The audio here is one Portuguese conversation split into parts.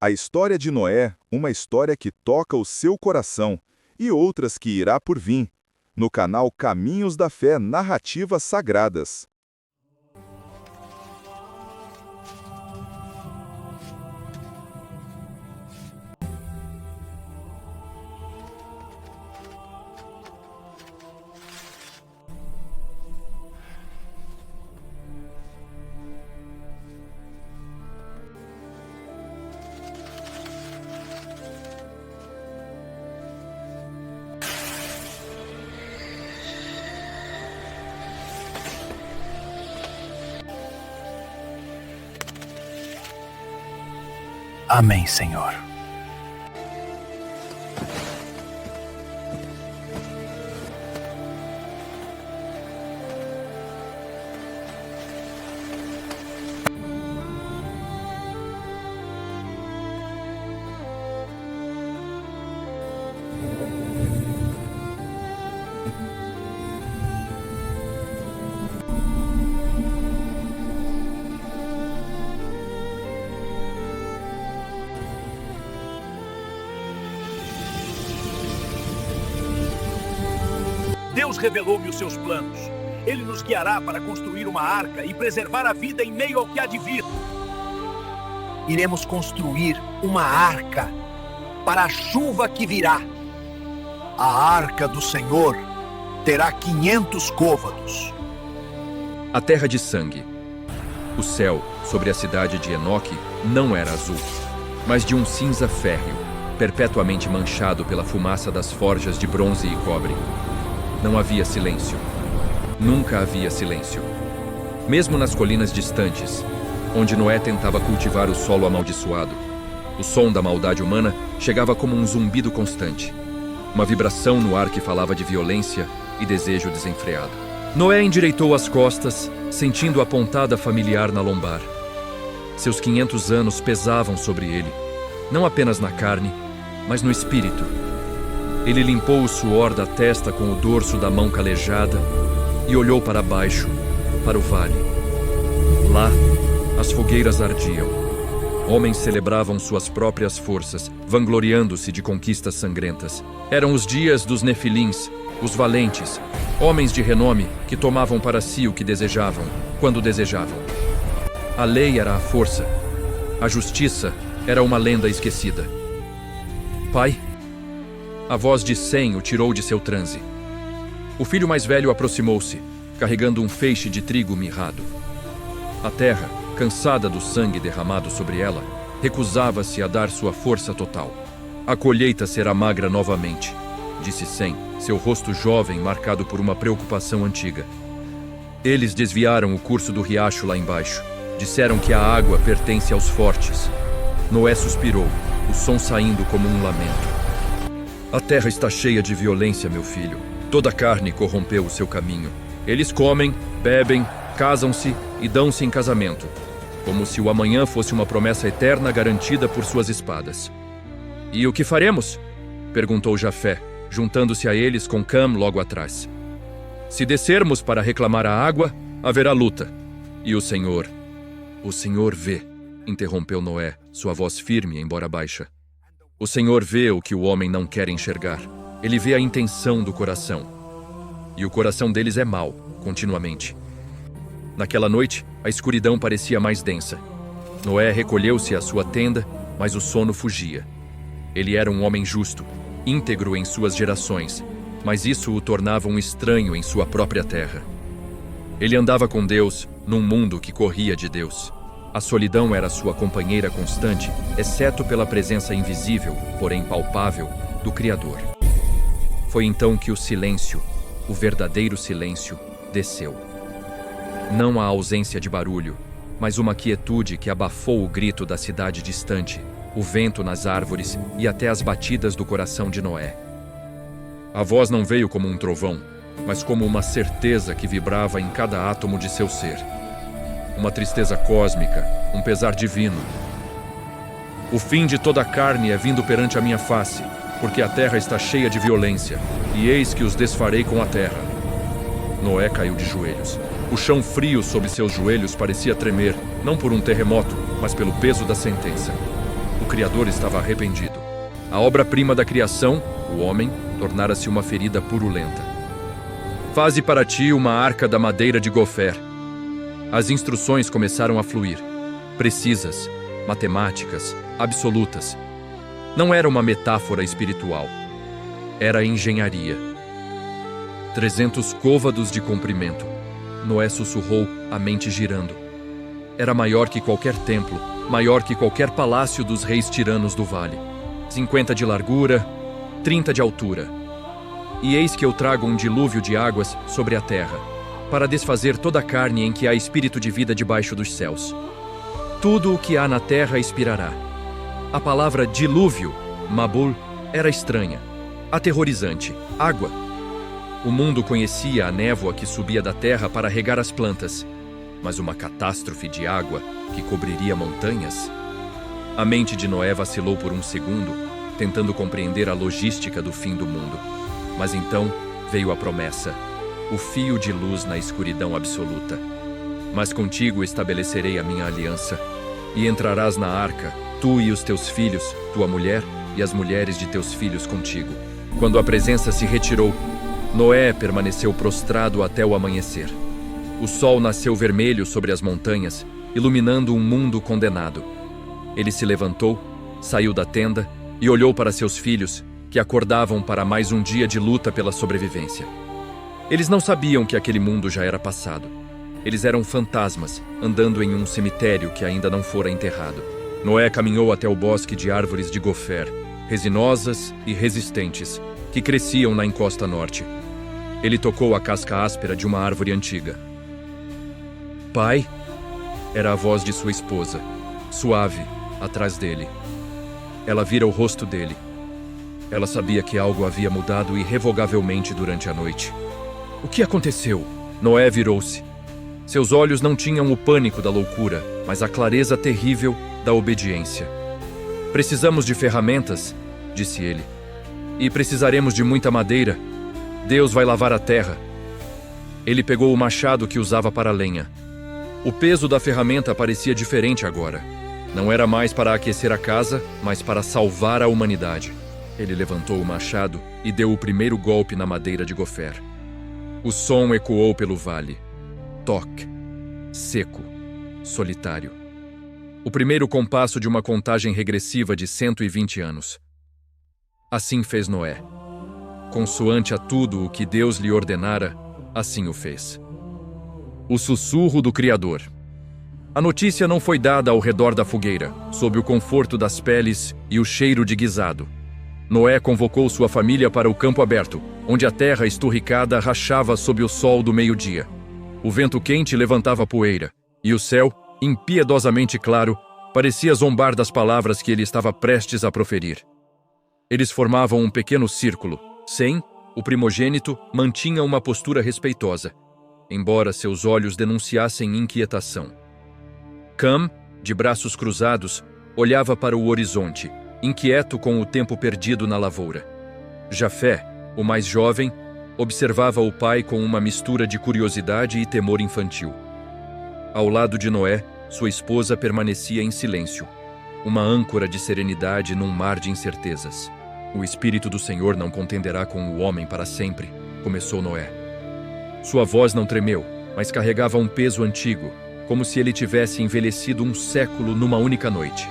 A história de Noé, uma história que toca o seu coração, e outras que irá por vir, no canal Caminhos da Fé Narrativas Sagradas. Amém, Senhor. Deus revelou-me os seus planos. Ele nos guiará para construir uma arca e preservar a vida em meio ao que há de vir. Iremos construir uma arca para a chuva que virá. A arca do Senhor terá 500 côvados. A terra de sangue. O céu sobre a cidade de Enoque não era azul, mas de um cinza férreo, perpetuamente manchado pela fumaça das forjas de bronze e cobre. Não havia silêncio. Nunca havia silêncio. Mesmo nas colinas distantes, onde Noé tentava cultivar o solo amaldiçoado, o som da maldade humana chegava como um zumbido constante. Uma vibração no ar que falava de violência e desejo desenfreado. Noé endireitou as costas, sentindo a pontada familiar na lombar. Seus 500 anos pesavam sobre ele, não apenas na carne, mas no espírito. Ele limpou o suor da testa com o dorso da mão calejada e olhou para baixo, para o vale. Lá, as fogueiras ardiam. Homens celebravam suas próprias forças, vangloriando-se de conquistas sangrentas. Eram os dias dos nefilins, os valentes, homens de renome que tomavam para si o que desejavam, quando desejavam. A lei era a força. A justiça era uma lenda esquecida. Pai? A voz de Sem o tirou de seu transe. O filho mais velho aproximou-se, carregando um feixe de trigo mirrado. A terra, cansada do sangue derramado sobre ela, recusava-se a dar sua força total. A colheita será magra novamente, disse Sem, seu rosto jovem marcado por uma preocupação antiga. Eles desviaram o curso do riacho lá embaixo. Disseram que a água pertence aos fortes. Noé suspirou, o som saindo como um lamento. A terra está cheia de violência, meu filho. Toda a carne corrompeu o seu caminho. Eles comem, bebem, casam-se e dão-se em casamento, como se o amanhã fosse uma promessa eterna garantida por suas espadas. E o que faremos? Perguntou Jafé, juntando-se a eles com Cam logo atrás. Se descermos para reclamar a água, haverá luta. E o Senhor vê, interrompeu Noé, sua voz firme, embora baixa. O Senhor vê o que o homem não quer enxergar. Ele vê a intenção do coração. E o coração deles é mau, continuamente. Naquela noite, a escuridão parecia mais densa. Noé recolheu-se à sua tenda, mas o sono fugia. Ele era um homem justo, íntegro em suas gerações, mas isso o tornava um estranho em sua própria terra. Ele andava com Deus, num mundo que corria de Deus. A solidão era sua companheira constante, exceto pela presença invisível, porém palpável, do Criador. Foi então que o silêncio, o verdadeiro silêncio, desceu. Não a ausência de barulho, mas uma quietude que abafou o grito da cidade distante, o vento nas árvores e até as batidas do coração de Noé. A voz não veio como um trovão, mas como uma certeza que vibrava em cada átomo de seu ser. Uma tristeza cósmica, um pesar divino. O fim de toda a carne é vindo perante a minha face, porque a terra está cheia de violência, e eis que os desfarei com a terra. Noé caiu de joelhos. O chão frio sob seus joelhos parecia tremer, não por um terremoto, mas pelo peso da sentença. O O Criador estava arrependido. A obra-prima da criação, o homem, tornara-se uma ferida purulenta. Faze para ti uma arca da madeira de gofer. As instruções começaram a fluir, precisas, matemáticas, absolutas. Não era uma metáfora espiritual. Era engenharia. 300 côvados de comprimento. Noé sussurrou, a mente girando. Era maior que qualquer templo, maior que qualquer palácio dos reis tiranos do vale. 50 de largura, 30 de altura. E eis que eu trago um dilúvio de águas sobre a terra, para desfazer toda a carne em que há espírito de vida debaixo dos céus. Tudo o que há na terra expirará. A palavra dilúvio, Mabul, era estranha, aterrorizante, água. O mundo conhecia a névoa que subia da terra para regar as plantas, mas uma catástrofe de água que cobriria montanhas? A mente de Noé vacilou por um segundo, tentando compreender a logística do fim do mundo. Mas então veio a promessa, o fio de luz na escuridão absoluta. Mas contigo estabelecerei a minha aliança, e entrarás na arca, tu e os teus filhos, tua mulher e as mulheres de teus filhos contigo. Quando a presença se retirou, Noé permaneceu prostrado até o amanhecer. O sol nasceu vermelho sobre as montanhas, iluminando um mundo condenado. Ele se levantou, saiu da tenda e olhou para seus filhos, que acordavam para mais um dia de luta pela sobrevivência. Eles não sabiam que aquele mundo já era passado. Eles eram fantasmas, andando em um cemitério que ainda não fora enterrado. Noé caminhou até o bosque de árvores de gofer, resinosas e resistentes, que cresciam na encosta norte. Ele tocou a casca áspera de uma árvore antiga. Pai? Era a voz de sua esposa, suave, atrás dele. Ela vira o rosto dele. Ela sabia que algo havia mudado irrevogavelmente durante a noite. O que aconteceu? Noé virou-se. Seus olhos não tinham o pânico da loucura, mas a clareza terrível da obediência. Precisamos de ferramentas, disse ele. E precisaremos de muita madeira. Deus vai lavar a terra. Ele pegou o machado que usava para a lenha. O peso da ferramenta parecia diferente agora. Não era mais para aquecer a casa, mas para salvar a humanidade. Ele levantou o machado e deu o primeiro golpe na madeira de gofer. O som ecoou pelo vale. Toque. Seco. Solitário. O primeiro compasso de uma contagem regressiva de 120 anos. Assim fez Noé. Consoante a tudo o que Deus lhe ordenara, assim o fez. O sussurro do Criador. A notícia não foi dada ao redor da fogueira, sob o conforto das peles e o cheiro de guisado. Noé convocou sua família para o campo aberto, onde a terra esturricada rachava sob o sol do meio-dia. O vento quente levantava poeira, e o céu, impiedosamente claro, parecia zombar das palavras que ele estava prestes a proferir. Eles formavam um pequeno círculo. Sem, o primogênito, mantinha uma postura respeitosa, embora seus olhos denunciassem inquietação. Cam, de braços cruzados, olhava para o horizonte, inquieto com o tempo perdido na lavoura. Jafé, o mais jovem, observava o pai com uma mistura de curiosidade e temor infantil. Ao lado de Noé, sua esposa permanecia em silêncio, uma âncora de serenidade num mar de incertezas. O Espírito do Senhor não contenderá com o homem para sempre, começou Noé. Sua voz não tremeu, mas carregava um peso antigo, como se ele tivesse envelhecido um século numa única noite.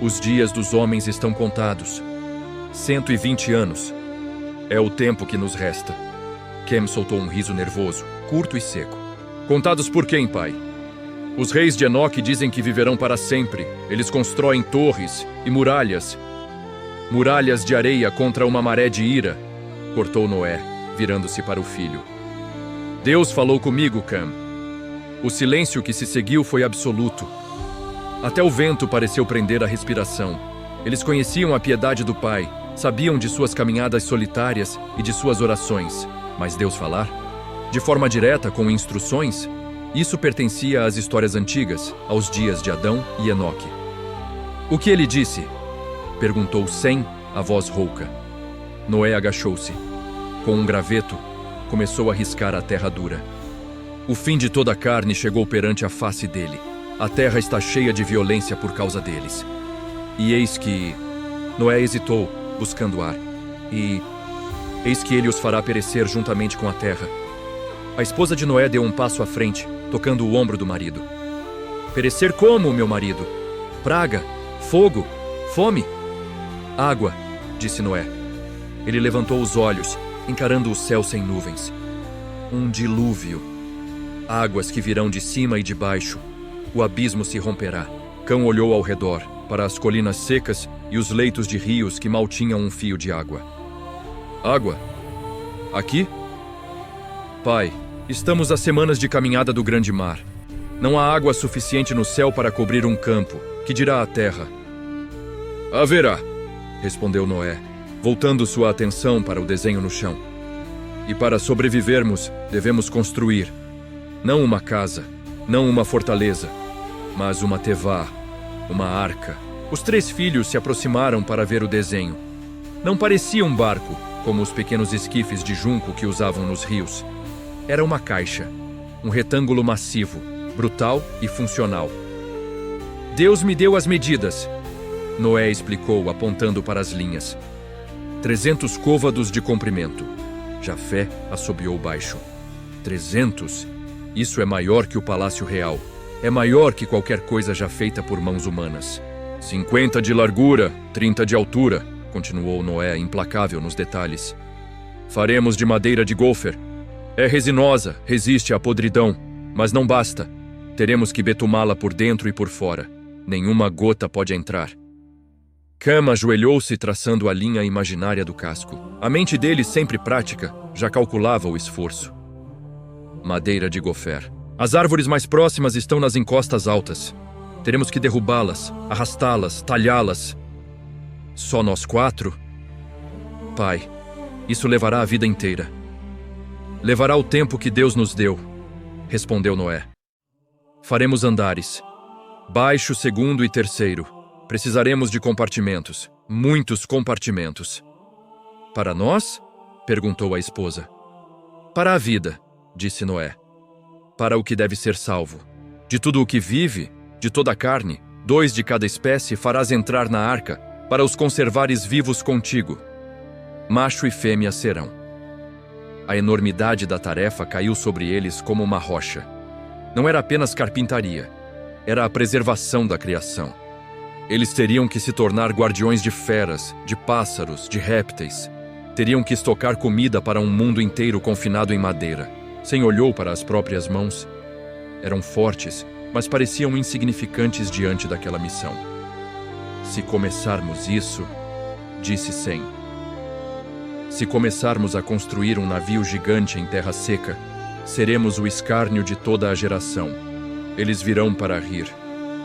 Os dias dos homens estão contados. 120 anos. É o tempo que nos resta. Kem soltou um riso nervoso, curto e seco. Contados por quem, pai? Os reis de Enoque dizem que viverão para sempre. Eles constroem torres e muralhas. Muralhas de areia contra uma maré de ira, cortou Noé, virando-se para o filho. Deus falou comigo, Cam. O silêncio que se seguiu foi absoluto. Até o vento pareceu prender a respiração. Eles conheciam a piedade do pai, sabiam de suas caminhadas solitárias e de suas orações. Mas Deus falar? De forma direta, com instruções? Isso pertencia às histórias antigas, aos dias de Adão e Enoque. O que ele disse? Perguntou Sem, a voz rouca. Noé agachou-se. Com um graveto, começou a riscar a terra dura. O fim de toda a carne chegou perante a face dele. A terra está cheia de violência por causa deles. E eis que Noé hesitou, buscando ar. E eis que ele os fará perecer juntamente com a terra. A esposa de Noé deu um passo à frente, tocando o ombro do marido. Perecer como, meu marido? Praga, fogo, fome? Água, disse Noé. Ele levantou os olhos, encarando o céu sem nuvens. Um dilúvio. Águas que virão de cima e de baixo. O abismo se romperá. Cão olhou ao redor, para as colinas secas e os leitos de rios que mal tinham um fio de água. Água? Aqui? Pai, estamos a semanas de caminhada do grande mar. Não há água suficiente no céu para cobrir um campo, que dirá a terra. Haverá, respondeu Noé, voltando sua atenção para o desenho no chão. E para sobrevivermos, devemos construir, não uma casa, não uma fortaleza, mas uma tevá, uma arca. Os 3 filhos se aproximaram para ver o desenho. Não parecia um barco, como os pequenos esquifes de junco que usavam nos rios. Era uma caixa, um retângulo massivo, brutal e funcional. Deus me deu as medidas, Noé explicou, apontando para as linhas. 300 côvados de comprimento. Jafé assobiou baixo. 300? Isso é maior que o Palácio Real. É maior que qualquer coisa já feita por mãos humanas. 50 de largura, 30 de altura, continuou Noé, implacável nos detalhes. Faremos de madeira de gôfer. É resinosa, resiste à podridão, mas não basta. Teremos que betumá-la por dentro e por fora. Nenhuma gota pode entrar. Cam ajoelhou-se traçando a linha imaginária do casco. A mente dele, sempre prática, já calculava o esforço. Madeira de gôfer. As árvores mais próximas estão nas encostas altas. Teremos que derrubá-las, arrastá-las, talhá-las. Só nós 4? Pai, isso levará a vida inteira. Levará o tempo que Deus nos deu, respondeu Noé. Faremos andares. Baixo, segundo e terceiro. Precisaremos de compartimentos. Muitos compartimentos. Para nós? Perguntou a esposa. Para a vida, disse Noé. Para o que deve ser salvo. De tudo o que vive, de toda a carne, 2 de cada espécie farás entrar na arca, para os conservares vivos contigo. Macho e fêmea serão. A enormidade da tarefa caiu sobre eles como uma rocha. Não era apenas carpintaria, era a preservação da criação. Eles teriam que se tornar guardiões de feras, de pássaros, de répteis. Teriam que estocar comida para um mundo inteiro confinado em madeira. Sem olhou para as próprias mãos. Eram fortes, mas pareciam insignificantes diante daquela missão. Se começarmos isso, disse Sem. Se começarmos a construir um navio gigante em terra seca, seremos o escárnio de toda a geração. Eles virão para rir,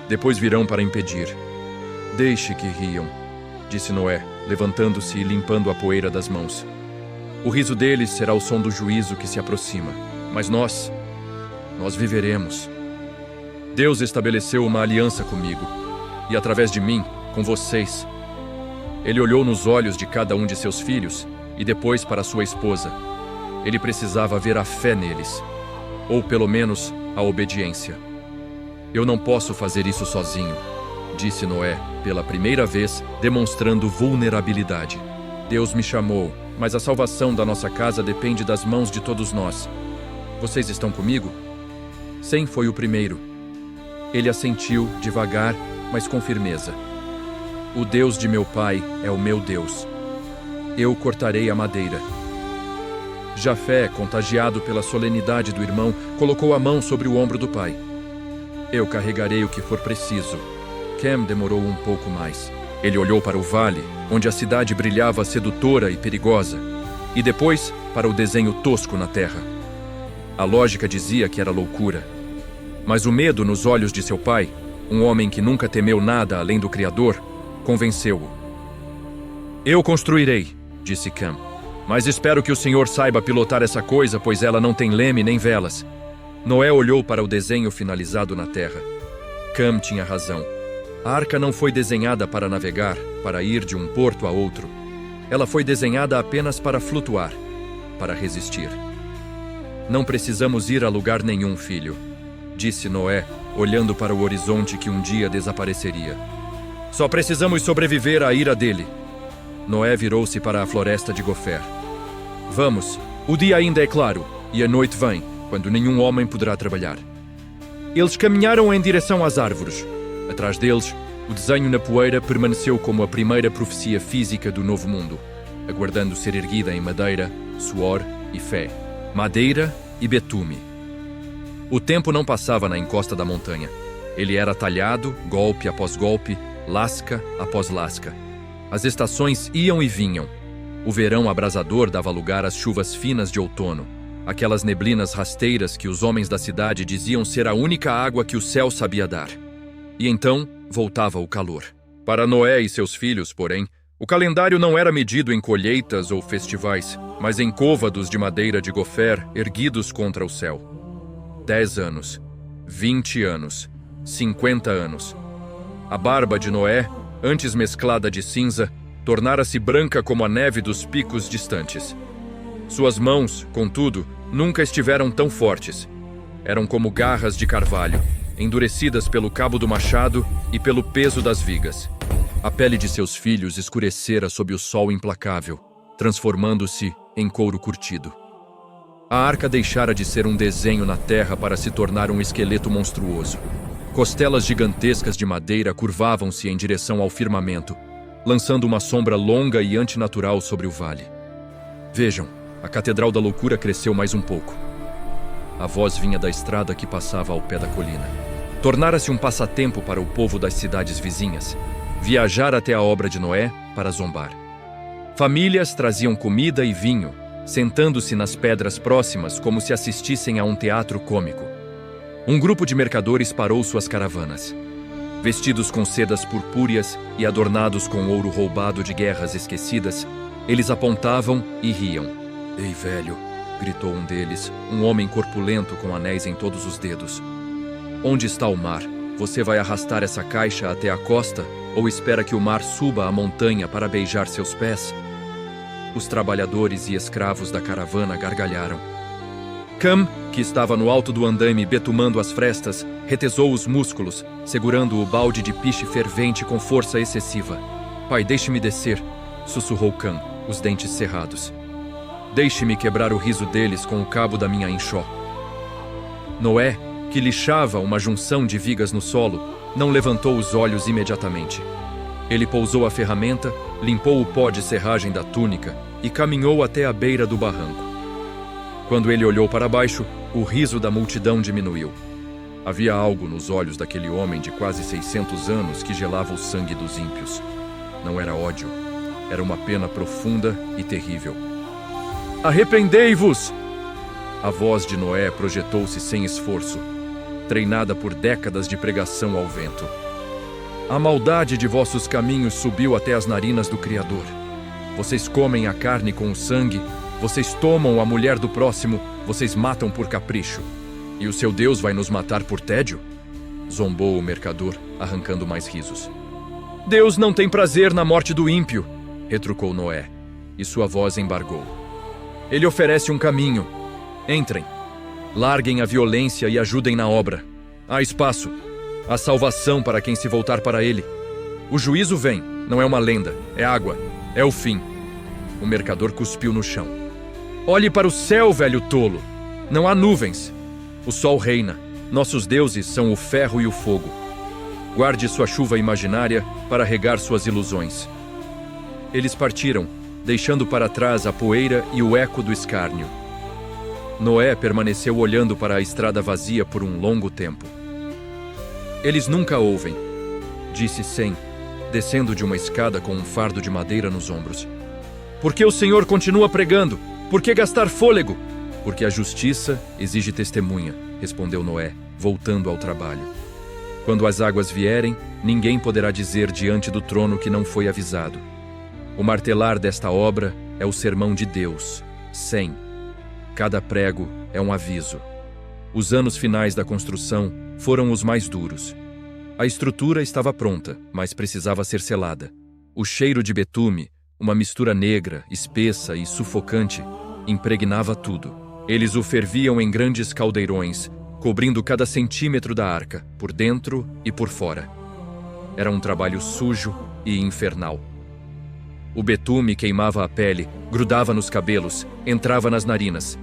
depois virão para impedir. Deixe que riam, disse Noé, levantando-se e limpando a poeira das mãos. O riso deles será o som do juízo que se aproxima, mas nós viveremos. Deus estabeleceu uma aliança comigo, e através de mim, com vocês. Ele olhou nos olhos de cada um de seus filhos e depois para sua esposa. Ele precisava ver a fé neles, ou pelo menos a obediência. Eu não posso fazer isso sozinho, disse Noé, pela primeira vez, demonstrando vulnerabilidade. Deus me chamou, mas a salvação da nossa casa depende das mãos de todos nós. Vocês estão comigo? Sem foi o primeiro. Ele assentiu, devagar, mas com firmeza. O Deus de meu pai é o meu Deus. Eu cortarei a madeira. Jafé, contagiado pela solenidade do irmão, colocou a mão sobre o ombro do pai. Eu carregarei o que for preciso. Cam demorou um pouco mais. Ele olhou para o vale, onde a cidade brilhava sedutora e perigosa, e depois para o desenho tosco na terra. A lógica dizia que era loucura. Mas o medo nos olhos de seu pai, um homem que nunca temeu nada além do Criador, convenceu-o. Eu construirei, disse Cam, mas espero que o senhor saiba pilotar essa coisa, pois ela não tem leme nem velas. Noé olhou para o desenho finalizado na terra. Cam tinha razão. A arca não foi desenhada para navegar, para ir de um porto a outro. Ela foi desenhada apenas para flutuar, para resistir. Não precisamos ir a lugar nenhum, filho, disse Noé, olhando para o horizonte que um dia desapareceria. Só precisamos sobreviver à ira dele. Noé virou-se para a floresta de Gofer. Vamos, o dia ainda é claro, e a noite vem, quando nenhum homem poderá trabalhar. Eles caminharam em direção às árvores. Atrás deles, o desenho na poeira permaneceu como a primeira profecia física do novo mundo, aguardando ser erguida em madeira, suor e fé. Madeira e betume. O tempo não passava na encosta da montanha. Ele era talhado, golpe após golpe, lasca após lasca. As estações iam e vinham. O verão abrasador dava lugar às chuvas finas de outono, aquelas neblinas rasteiras que os homens da cidade diziam ser a única água que o céu sabia dar. E então voltava o calor. Para Noé e seus filhos, porém, o calendário não era medido em colheitas ou festivais, mas em côvados de madeira de Gofer erguidos contra o céu. 10 anos, 20 anos, 50 anos. A barba de Noé, antes mesclada de cinza, tornara-se branca como a neve dos picos distantes. Suas mãos, contudo, nunca estiveram tão fortes. Eram como garras de carvalho, endurecidas pelo cabo do machado e pelo peso das vigas. A pele de seus filhos escurecera sob o sol implacável, transformando-se em couro curtido. A arca deixara de ser um desenho na terra para se tornar um esqueleto monstruoso. Costelas gigantescas de madeira curvavam-se em direção ao firmamento, lançando uma sombra longa e antinatural sobre o vale. Vejam, a Catedral da Loucura cresceu mais um pouco. A voz vinha da estrada que passava ao pé da colina. Tornara-se um passatempo para o povo das cidades vizinhas, viajar até a obra de Noé para zombar. Famílias traziam comida e vinho, sentando-se nas pedras próximas como se assistissem a um teatro cômico. Um grupo de mercadores parou suas caravanas. Vestidos com sedas purpúreas e adornados com ouro roubado de guerras esquecidas, eles apontavam e riam. "Ei, velho!" gritou um deles, um homem corpulento com anéis em todos os dedos. "Onde está o mar? Você vai arrastar essa caixa até a costa ou espera que o mar suba a montanha para beijar seus pés?" Os trabalhadores e escravos da caravana gargalharam. Cam, que estava no alto do andaime betumando as frestas, retesou os músculos, segurando o balde de piche fervente com força excessiva. "Pai, deixe-me descer", sussurrou Cam, os dentes cerrados. "Deixe-me quebrar o riso deles com o cabo da minha enxó." Noé, que lixava uma junção de vigas no solo, não levantou os olhos imediatamente. Ele pousou a ferramenta, limpou o pó de serragem da túnica e caminhou até a beira do barranco. Quando ele olhou para baixo, o riso da multidão diminuiu. Havia algo nos olhos daquele homem de quase 600 anos que gelava o sangue dos ímpios. Não era ódio, era uma pena profunda e terrível. "Arrependei-vos!" A voz de Noé projetou-se sem esforço, treinada por décadas de pregação ao vento. "A maldade de vossos caminhos subiu até as narinas do Criador. Vocês comem a carne com o sangue, vocês tomam a mulher do próximo, vocês matam por capricho. E o seu Deus vai nos matar por tédio?" Zombou o mercador, arrancando mais risos. "Deus não tem prazer na morte do ímpio", retrucou Noé, e sua voz embargou. "Ele oferece um caminho. Entrem. Larguem a violência e ajudem na obra. Há espaço. Há salvação para quem se voltar para ele. O juízo vem, não é uma lenda, é água, é o fim." O mercador cuspiu no chão. "Olhe para o céu, velho tolo. Não há nuvens. O sol reina. Nossos deuses são o ferro e o fogo. Guarde sua chuva imaginária para regar suas ilusões." Eles partiram, deixando para trás a poeira e o eco do escárnio. Noé permaneceu olhando para a estrada vazia por um longo tempo. "Eles nunca ouvem", disse Sem, descendo de uma escada com um fardo de madeira nos ombros. "Por que o Senhor continua pregando? Por que gastar fôlego?" "Porque a justiça exige testemunha", respondeu Noé, voltando ao trabalho. "Quando as águas vierem, ninguém poderá dizer diante do trono que não foi avisado. O martelar desta obra é o sermão de Deus, Sem. Cada prego é um aviso. Os anos finais da construção foram os mais duros. A estrutura estava pronta, mas precisava ser selada. O cheiro de betume, uma mistura negra, espessa e sufocante, impregnava tudo. Eles o ferviam em grandes caldeirões, cobrindo cada centímetro da arca, por dentro e por fora. Era um trabalho sujo e infernal. O betume queimava a pele, grudava nos cabelos, entrava nas narinas.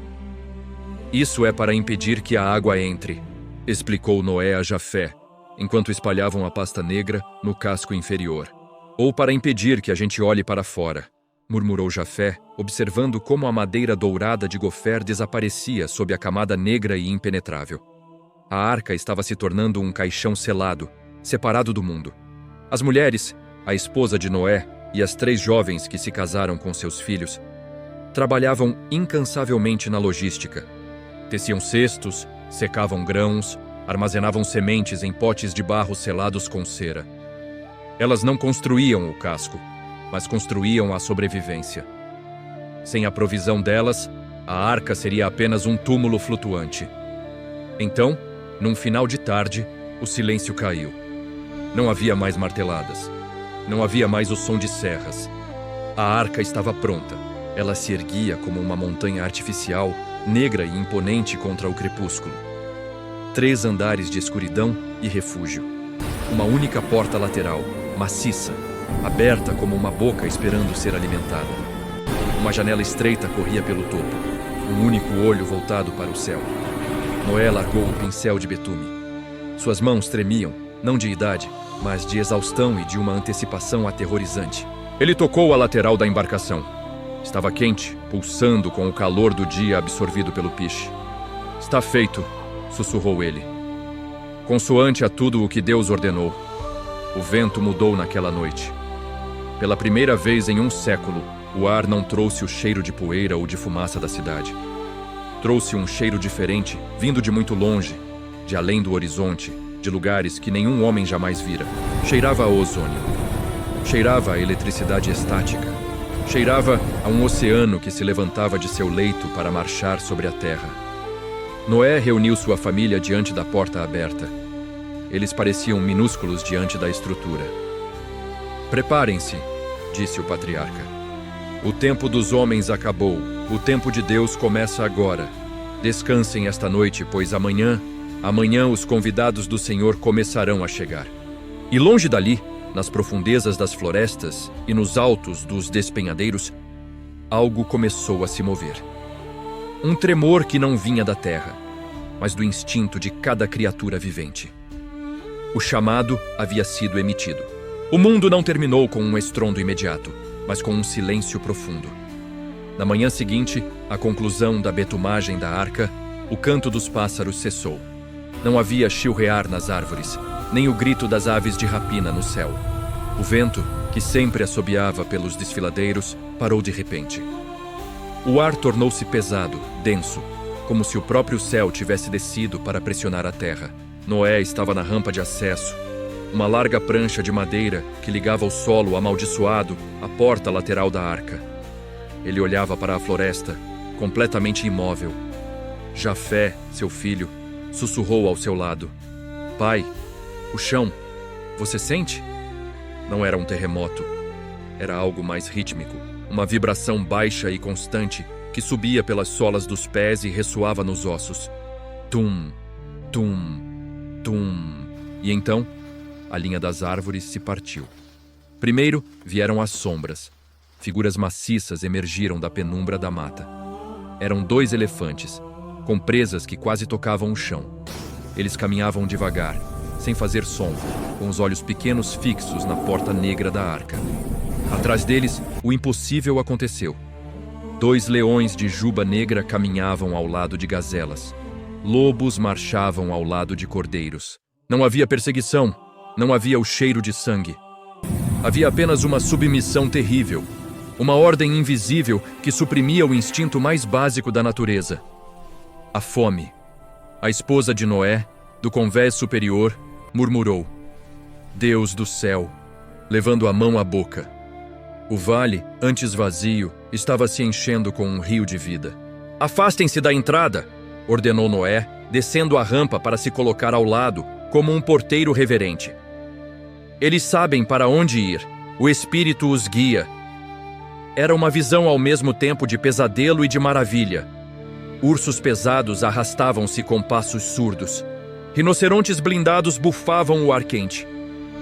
Isso é para impedir que a água entre, explicou Noé a Jafé, enquanto espalhavam a pasta negra no casco inferior. Ou para impedir que a gente olhe para fora, murmurou Jafé, observando como a madeira dourada de gofer desaparecia sob a camada negra e impenetrável. A arca estava se tornando um caixão selado, separado do mundo. As mulheres, a esposa de Noé e as 3 jovens que se casaram com seus filhos, trabalhavam incansavelmente na logística. Teciam cestos, secavam grãos, armazenavam sementes em potes de barro selados com cera. Elas não construíam o casco, mas construíam a sobrevivência. Sem a provisão delas, a arca seria apenas um túmulo flutuante. Então, num final de tarde, o silêncio caiu. Não havia mais marteladas. Não havia mais o som de serras. A arca estava pronta. Ela se erguia como uma montanha artificial, negra e imponente contra o crepúsculo. 3 andares de escuridão e refúgio. Uma única porta lateral, maciça, aberta como uma boca esperando ser alimentada. Uma janela estreita corria pelo topo, um único olho voltado para o céu. Noé largou o pincel de betume. Suas mãos tremiam, não de idade, mas de exaustão e de uma antecipação aterrorizante. Ele tocou a lateral da embarcação. Estava quente, pulsando com o calor do dia absorvido pelo piche. Está feito, sussurrou ele. Consoante a tudo o que Deus ordenou. O vento mudou naquela noite. Pela primeira vez em um século, o ar não trouxe o cheiro de poeira ou de fumaça da cidade. Trouxe um cheiro diferente, vindo de muito longe, de além do horizonte, de lugares que nenhum homem jamais vira. Cheirava a ozônio. Cheirava a eletricidade estática. Cheirava a um oceano que se levantava de seu leito para marchar sobre a terra. Noé reuniu sua família diante da porta aberta. Eles pareciam minúsculos diante da estrutura. Preparem-se, disse o patriarca. O tempo dos homens acabou. O tempo de Deus começa agora. Descansem esta noite, pois amanhã os convidados do Senhor começarão a chegar. E longe dali, nas profundezas das florestas e nos altos dos despenhadeiros, algo começou a se mover. Um tremor que não vinha da terra, mas do instinto de cada criatura vivente. O chamado havia sido emitido. O mundo não terminou com um estrondo imediato, mas com um silêncio profundo. Na manhã seguinte, à conclusão da betumagem da arca, o canto dos pássaros cessou. Não havia chilrear nas árvores, nem o grito das aves de rapina no céu. O vento, que sempre assobiava pelos desfiladeiros, parou de repente. O ar tornou-se pesado, denso, como se o próprio céu tivesse descido para pressionar a terra. Noé estava na rampa de acesso, uma larga prancha de madeira que ligava o solo amaldiçoado à porta lateral da arca. Ele olhava para a floresta, completamente imóvel. Jafé, seu filho, sussurrou ao seu lado. Pai, o chão, você sente? Não era um terremoto. Era algo mais rítmico, uma vibração baixa e constante que subia pelas solas dos pés e ressoava nos ossos. Tum, tum, tum. E então, a linha das árvores se partiu. Primeiro vieram as sombras. Figuras maciças emergiram da penumbra da mata. Eram 2 elefantes, com presas que quase tocavam o chão. Eles caminhavam devagar, sem fazer som, com os olhos pequenos fixos na porta negra da arca. Atrás deles, o impossível aconteceu. 2 leões de juba negra caminhavam ao lado de gazelas. Lobos marchavam ao lado de cordeiros. Não havia perseguição, não havia o cheiro de sangue. Havia apenas uma submissão terrível, uma ordem invisível que suprimia o instinto mais básico da natureza. A fome. A esposa de Noé, do convés superior, murmurou: Deus do céu, levando a mão à boca. O vale, antes vazio, estava se enchendo com um rio de vida. Afastem-se da entrada, ordenou Noé, descendo a rampa para se colocar ao lado, como um porteiro reverente. Eles sabem para onde ir, o Espírito os guia. Era uma visão ao mesmo tempo de pesadelo e de maravilha. Ursos pesados arrastavam-se com passos surdos. Rinocerontes blindados bufavam o ar quente.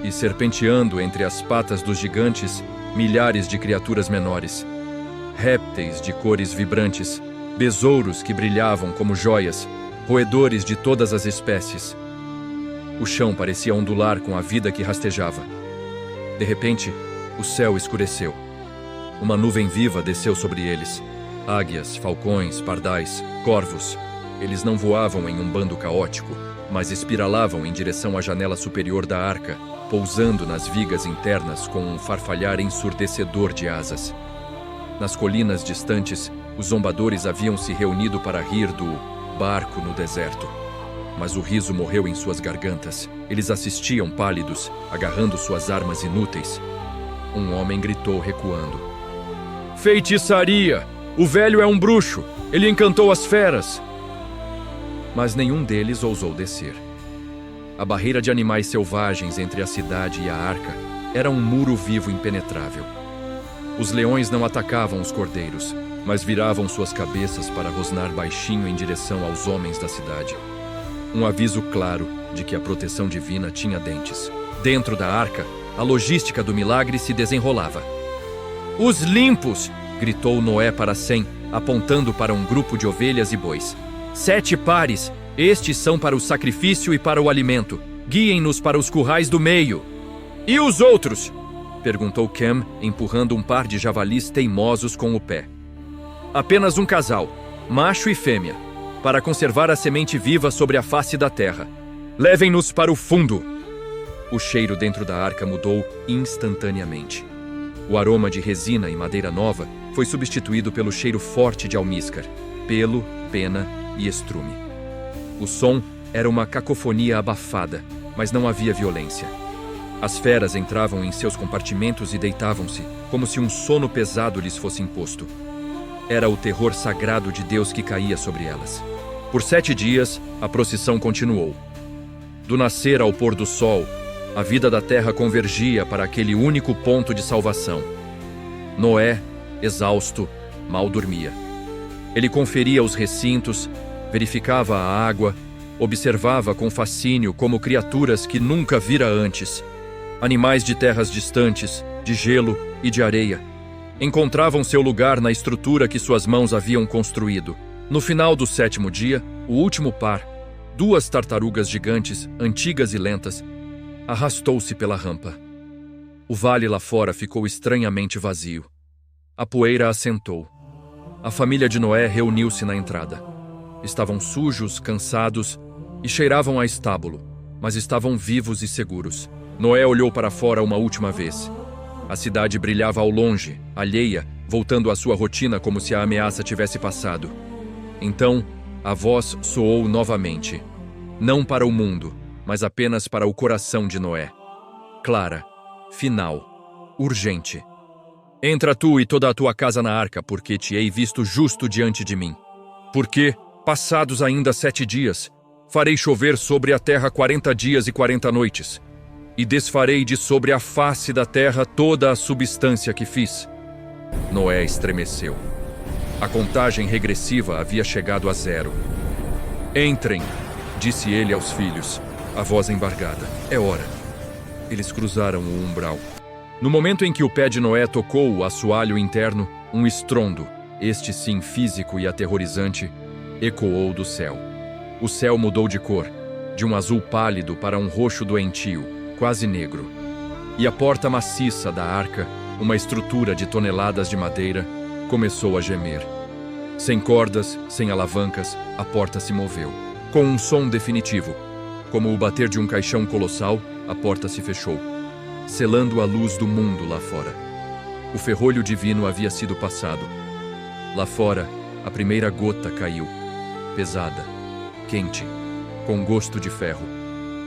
e serpenteando entre as patas dos gigantes, milhares de criaturas menores. Répteis de cores vibrantes, besouros que brilhavam como joias, roedores de todas as espécies. O chão parecia ondular com a vida que rastejava. De repente, o céu escureceu. Uma nuvem viva desceu sobre eles. Águias, falcões, pardais, corvos. Eles não voavam em um bando caótico, mas espiralavam em direção à janela superior da arca, pousando nas vigas internas com um farfalhar ensurdecedor de asas. Nas colinas distantes, os zombadores haviam se reunido para rir do barco no deserto. Mas o riso morreu em suas gargantas. Eles assistiam pálidos, agarrando suas armas inúteis. Um homem gritou, recuando: "Feitiçaria! O velho é um bruxo! Ele encantou as feras!" Mas nenhum deles ousou descer. A barreira de animais selvagens entre a cidade e a arca era um muro vivo impenetrável. Os leões não atacavam os cordeiros, mas viravam suas cabeças para rosnar baixinho em direção aos homens da cidade. Um aviso claro de que a proteção divina tinha dentes. Dentro da arca, a logística do milagre se desenrolava. "Os limpos!" gritou Noé para Sem, apontando para um grupo de ovelhas e bois. 7 pares, estes são para o sacrifício e para o alimento. Guiem-nos para os currais do meio. "E os outros?" perguntou Cam, empurrando um par de javalis teimosos com o pé. "Apenas um casal, macho e fêmea, para conservar a semente viva sobre a face da terra. Levem-nos para o fundo." O cheiro dentro da arca mudou instantaneamente. O aroma de resina e madeira nova foi substituído pelo cheiro forte de almíscar, pelo, pena e estrume. O som era uma cacofonia abafada, mas não havia violência. As feras entravam em seus compartimentos e deitavam-se, como se um sono pesado lhes fosse imposto. Era o terror sagrado de Deus que caía sobre elas. Por 7 dias, a procissão continuou. Do nascer ao pôr do sol, a vida da terra convergia para aquele único ponto de salvação. Noé, exausto, mal dormia. Ele conferia os recintos, verificava a água, observava com fascínio como criaturas que nunca vira antes. Animais de terras distantes, de gelo e de areia, encontravam seu lugar na estrutura que suas mãos haviam construído. No final do 7º dia, o último par, 2 tartarugas gigantes, antigas e lentas, arrastou-se pela rampa. O vale lá fora ficou estranhamente vazio. A poeira assentou. A família de Noé reuniu-se na entrada. Estavam sujos, cansados e cheiravam a estábulo, mas estavam vivos e seguros. Noé olhou para fora uma última vez. A cidade brilhava ao longe, alheia, voltando à sua rotina como se a ameaça tivesse passado. Então, a voz soou novamente. Não para o mundo, mas apenas para o coração de Noé. Clara, final, urgente. "Entra tu e toda a tua casa na arca, porque te hei visto justo diante de mim. Porque, passados ainda 7 dias, farei chover sobre a terra 40 dias e 40 noites, e desfarei de sobre a face da terra toda a substância que fiz." Noé estremeceu. A contagem regressiva havia chegado a 0. "Entrem", disse ele aos filhos, a voz embargada. "É hora." Eles cruzaram o umbral. No momento em que o pé de Noé tocou o assoalho interno, um estrondo, este sim físico e aterrorizante, ecoou do céu. O céu mudou de cor, de um azul pálido para um roxo doentio, quase negro. E a porta maciça da arca, uma estrutura de toneladas de madeira, começou a gemer. Sem cordas, sem alavancas, a porta se moveu. Com um som definitivo, como o bater de um caixão colossal, a porta se fechou, selando a luz do mundo lá fora. O ferrolho divino havia sido passado. Lá fora, a primeira gota caiu, pesada, quente, com gosto de ferro.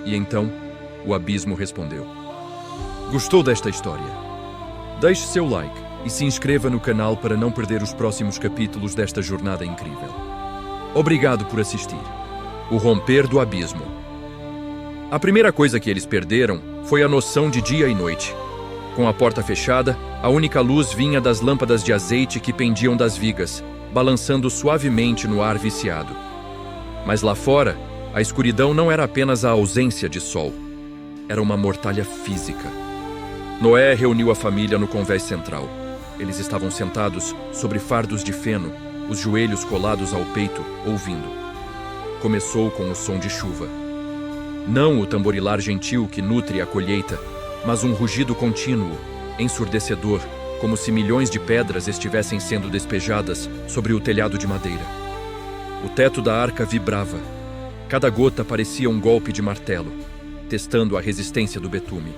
E então, o abismo respondeu. Gostou desta história? Deixe seu like e se inscreva no canal para não perder os próximos capítulos desta jornada incrível. Obrigado por assistir. O romper do abismo. A primeira coisa que eles perderam foi a noção de dia e noite. Com a porta fechada, a única luz vinha das lâmpadas de azeite que pendiam das vigas, balançando suavemente no ar viciado. Mas lá fora, a escuridão não era apenas a ausência de sol. era uma mortalha física. Noé reuniu a família no convés central. Eles estavam sentados sobre fardos de feno, os joelhos colados ao peito, ouvindo. Começou com o som de chuva. Não o tamborilar gentil que nutre a colheita, mas um rugido contínuo, ensurdecedor, como se milhões de pedras estivessem sendo despejadas sobre o telhado de madeira. O teto da arca vibrava. Cada gota parecia um golpe de martelo, testando a resistência do betume.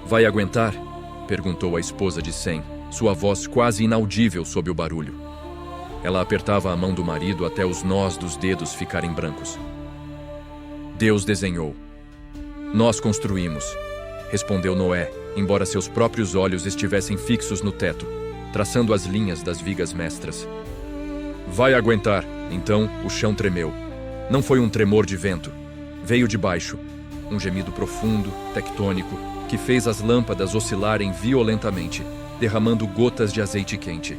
"Vai aguentar?" perguntou a esposa de Sem, sua voz quase inaudível sob o barulho. Ela apertava a mão do marido até os nós dos dedos ficarem brancos. "Deus desenhou. Nós construímos", respondeu Noé, embora seus próprios olhos estivessem fixos no teto, traçando as linhas das vigas mestras. "Vai aguentar." Então o chão tremeu. Não foi um tremor de vento. Veio de baixo, um gemido profundo, tectônico, que fez as lâmpadas oscilarem violentamente, derramando gotas de azeite quente.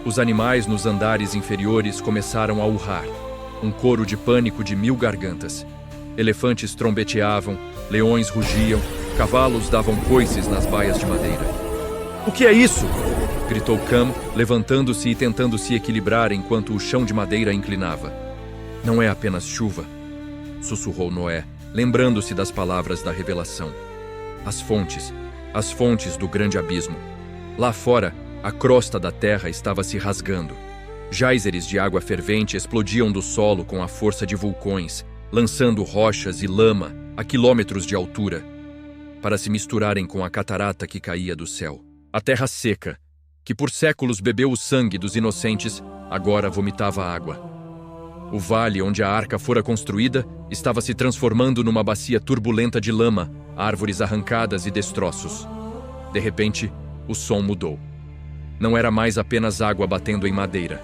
Os animais nos andares inferiores começaram a urrar, um coro de pânico de 1000 gargantas. Elefantes trombeteavam, leões rugiam, cavalos davam coices nas baias de madeira. "O que é isso?" gritou Cam, levantando-se e tentando se equilibrar enquanto o chão de madeira inclinava. "Não é apenas chuva", sussurrou Noé, lembrando-se das palavras da revelação. As fontes do grande abismo. Lá fora, a crosta da terra estava se rasgando. Géiseres de água fervente explodiam do solo com a força de vulcões, lançando rochas e lama a quilômetros de altura, para se misturarem com a catarata que caía do céu. A terra seca, que por séculos bebeu o sangue dos inocentes, agora vomitava água. O vale onde a arca fora construída estava se transformando numa bacia turbulenta de lama, árvores arrancadas e destroços. De repente, o som mudou. Não era mais apenas água batendo em madeira.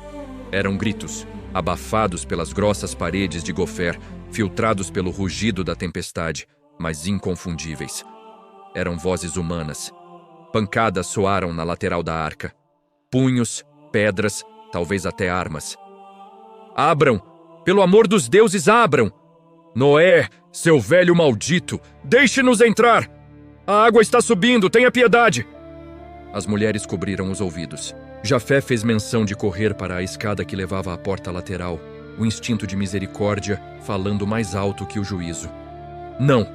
Eram gritos, abafados pelas grossas paredes de gofer, filtrados pelo rugido da tempestade, mas inconfundíveis. Eram vozes humanas. Pancadas soaram na lateral da arca. Punhos, pedras, talvez até armas. "Abram! Pelo amor dos deuses, abram! Noé, seu velho maldito, deixe-nos entrar! A água está subindo, tenha piedade!" As mulheres cobriram os ouvidos. Jafé fez menção de correr para a escada que levava à porta lateral, o instinto de misericórdia falando mais alto que o juízo. "Não!"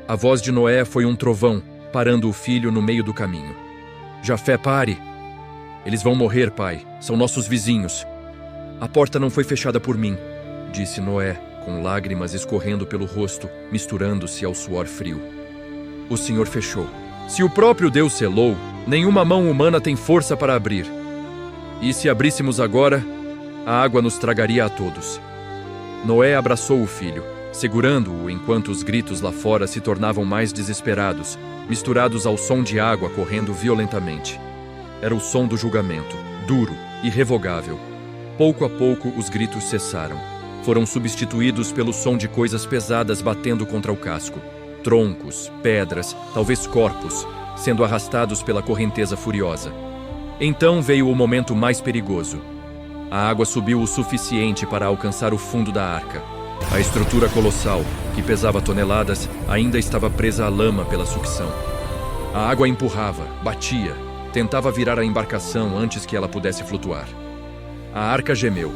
A voz de Noé foi um trovão, parando o filho no meio do caminho. "Jafé, pare! Eles vão morrer, pai. São nossos vizinhos." "A porta não foi fechada por mim", disse Noé, com lágrimas escorrendo pelo rosto, misturando-se ao suor frio. "O Senhor fechou. Se o próprio Deus selou, nenhuma mão humana tem força para abrir. E se abríssemos agora, a água nos tragaria a todos." Noé abraçou o filho, segurando-o enquanto os gritos lá fora se tornavam mais desesperados, misturados ao som de água correndo violentamente. Era o som do julgamento, duro, irrevogável. Pouco a pouco, os gritos cessaram. Foram substituídos pelo som de coisas pesadas batendo contra o casco. Troncos, pedras, talvez corpos, sendo arrastados pela correnteza furiosa. Então veio o momento mais perigoso. A água subiu o suficiente para alcançar o fundo da arca. A estrutura colossal, que pesava toneladas, ainda estava presa à lama pela sucção. A água empurrava, batia, tentava virar a embarcação antes que ela pudesse flutuar. A arca gemeu.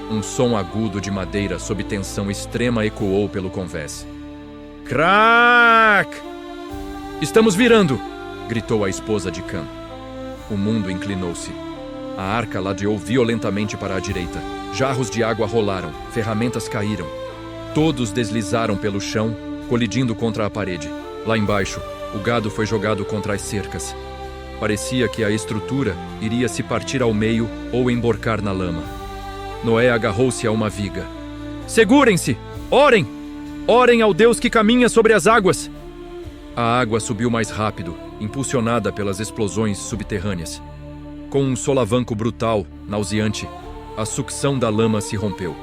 Um som agudo de madeira sob tensão extrema ecoou pelo convés. "Crack! Estamos virando!" gritou a esposa de Cam. O mundo inclinou-se. A arca ladeou violentamente para a direita. Jarros de água rolaram, ferramentas caíram. Todos deslizaram pelo chão, colidindo contra a parede. Lá embaixo, o gado foi jogado contra as cercas. Parecia que a estrutura iria se partir ao meio ou emborcar na lama. Noé agarrou-se a uma viga. "Segurem-se! Orem! Orem ao Deus que caminha sobre as águas!" A água subiu mais rápido, impulsionada pelas explosões subterrâneas. Com um solavanco brutal, nauseante, a sucção da lama se rompeu.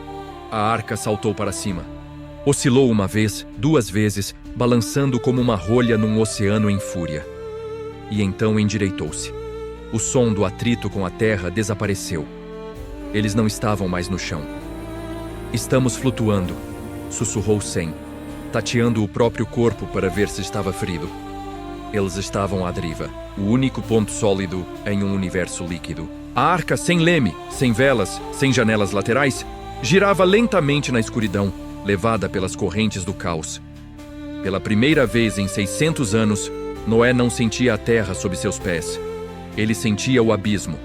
A arca saltou para cima. Oscilou uma vez, 2 vezes, balançando como uma rolha num oceano em fúria. E então endireitou-se. O som do atrito com a terra desapareceu. Eles não estavam mais no chão. "Estamos flutuando", sussurrou Sem. tateando o próprio corpo para ver se estava ferido. Eles estavam à deriva, o único ponto sólido em um universo líquido. A arca, sem leme, sem velas, sem janelas laterais, girava lentamente na escuridão, levada pelas correntes do caos. Pela primeira vez em 600 anos, Noé não sentia a terra sob seus pés. Ele sentia o abismo.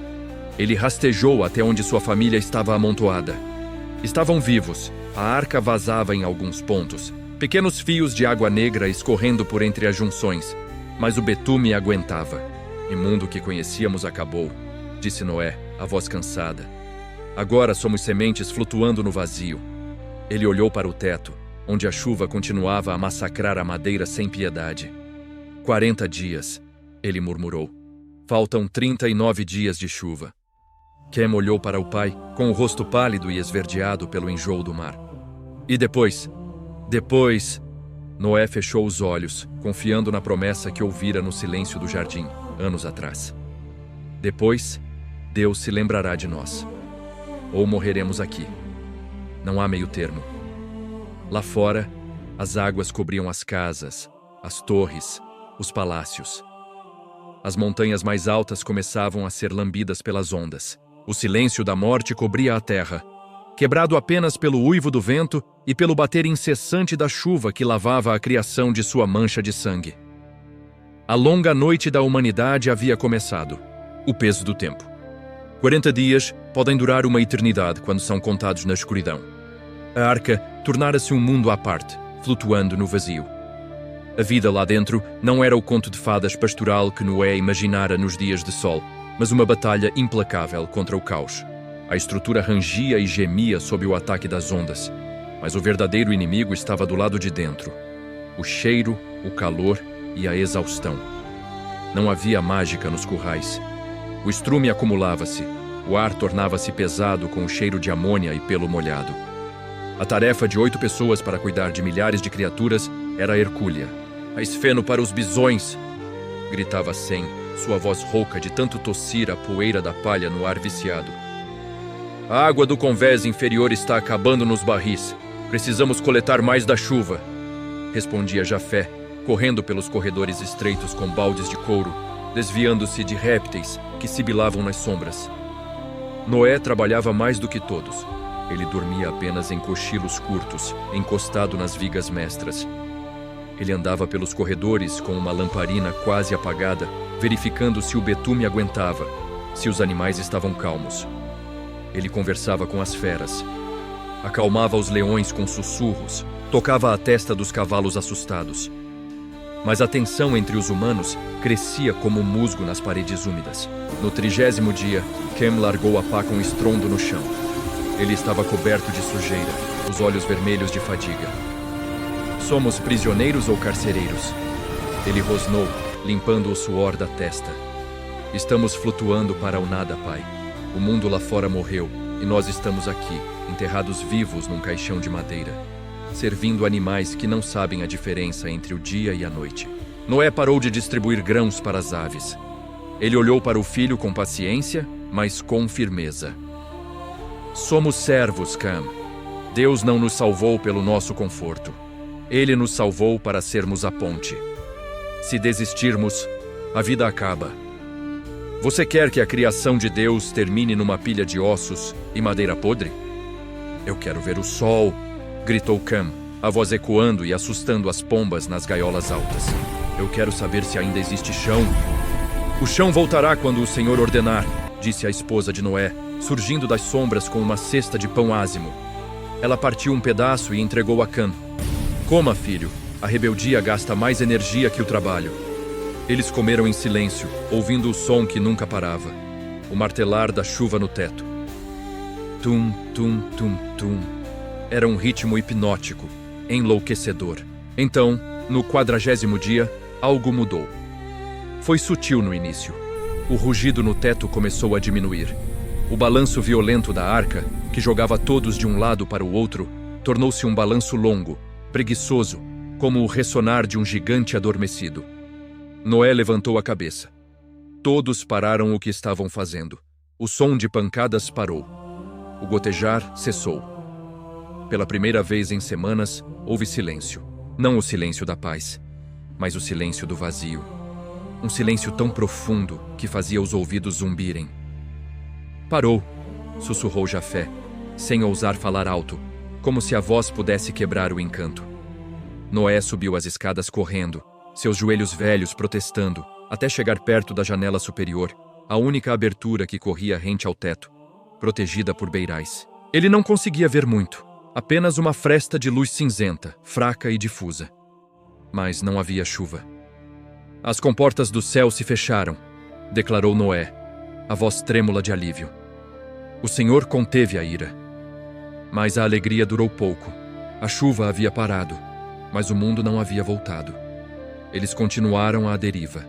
Ele rastejou até onde sua família estava amontoada. Estavam vivos. A arca vazava em alguns pontos, pequenos fios de água negra escorrendo por entre as junções, mas o betume aguentava. O mundo que conhecíamos acabou, disse Noé, a voz cansada. Agora somos sementes flutuando no vazio. Ele olhou para o teto, onde a chuva continuava a massacrar a madeira sem piedade. 40 dias, ele murmurou. Faltam 39 dias de chuva. Cam olhou para o pai, com o rosto pálido e esverdeado pelo enjoo do mar. E depois, Noé fechou os olhos, confiando na promessa que ouvira no silêncio do jardim, anos atrás. Depois, Deus se lembrará de nós. Ou morreremos aqui. Não há meio termo. Lá fora, as águas cobriam as casas, as torres, os palácios. As montanhas mais altas começavam a ser lambidas pelas ondas. O silêncio da morte cobria a terra, quebrado apenas pelo uivo do vento e pelo bater incessante da chuva que lavava a criação de sua mancha de sangue. A longa noite da humanidade havia começado. O peso do tempo. 40 dias podem durar uma eternidade quando são contados na escuridão. A arca tornara-se um mundo à parte, flutuando no vazio. A vida lá dentro não era o conto de fadas pastoral que Noé imaginara nos dias de sol, mas uma batalha implacável contra o caos. A estrutura rangia e gemia sob o ataque das ondas, mas o verdadeiro inimigo estava do lado de dentro. O cheiro, o calor e a exaustão. Não havia mágica nos currais. O estrume acumulava-se, o ar tornava-se pesado com o cheiro de amônia e pelo molhado. A tarefa de 8 pessoas para cuidar de milhares de criaturas era hercúlea. Mais feno para os bisões! Gritava Sem, sua voz rouca de tanto tossir a poeira da palha no ar viciado. A água do convés inferior está acabando nos barris. Precisamos coletar mais da chuva, respondia Jafé, correndo pelos corredores estreitos com baldes de couro, desviando-se de répteis que sibilavam nas sombras. Noé trabalhava mais do que todos. Ele dormia apenas em cochilos curtos, encostado nas vigas mestras. Ele andava pelos corredores com uma lamparina quase apagada, verificando se o betume aguentava, se os animais estavam calmos. Ele conversava com as feras. Acalmava os leões com sussurros, tocava a testa dos cavalos assustados. Mas a tensão entre os humanos crescia como musgo nas paredes úmidas. No 30º dia, Cam largou a pá com estrondo no chão. Ele estava coberto de sujeira, os olhos vermelhos de fadiga. Somos prisioneiros ou carcereiros? Ele rosnou, limpando o suor da testa. Estamos flutuando para o nada, pai. O mundo lá fora morreu, e nós estamos aqui, enterrados vivos num caixão de madeira, servindo animais que não sabem a diferença entre o dia e a noite. Noé parou de distribuir grãos para as aves. Ele olhou para o filho com paciência, mas com firmeza. Somos servos, Cam. Deus não nos salvou pelo nosso conforto. Ele nos salvou para sermos a ponte. Se desistirmos, a vida acaba. Você quer que a criação de Deus termine numa pilha de ossos e madeira podre? Eu quero ver o sol, gritou Cam, a voz ecoando e assustando as pombas nas gaiolas altas. Eu quero saber se ainda existe chão. O chão voltará quando o Senhor ordenar, disse a esposa de Noé, surgindo das sombras com uma cesta de pão ázimo. Ela partiu um pedaço e entregou a Cam. Coma, filho. A rebeldia gasta mais energia que o trabalho. Eles comeram em silêncio, ouvindo o som que nunca parava. O martelar da chuva no teto. Tum, tum, tum, tum. Era um ritmo hipnótico, enlouquecedor. Então, no 40º dia, algo mudou. Foi sutil no início. O rugido no teto começou a diminuir. O balanço violento da arca, que jogava todos de um lado para o outro, tornou-se um balanço longo, preguiçoso, como o ressonar de um gigante adormecido. Noé levantou a cabeça. Todos pararam o que estavam fazendo. O som de pancadas parou. O gotejar cessou. Pela primeira vez em semanas, houve silêncio. Não o silêncio da paz, mas o silêncio do vazio. Um silêncio tão profundo que fazia os ouvidos zumbirem. Parou, sussurrou Jafé, sem ousar falar alto, como se a voz pudesse quebrar o encanto. Noé subiu as escadas correndo, seus joelhos velhos protestando, até chegar perto da janela superior, a única abertura que corria rente ao teto, protegida por beirais. Ele não conseguia ver muito, apenas uma fresta de luz cinzenta, fraca e difusa. Mas não havia chuva. As comportas do céu se fecharam, declarou Noé, a voz trêmula de alívio. O Senhor conteve a ira. Mas a alegria durou pouco. A chuva havia parado, mas o mundo não havia voltado. Eles continuaram à deriva.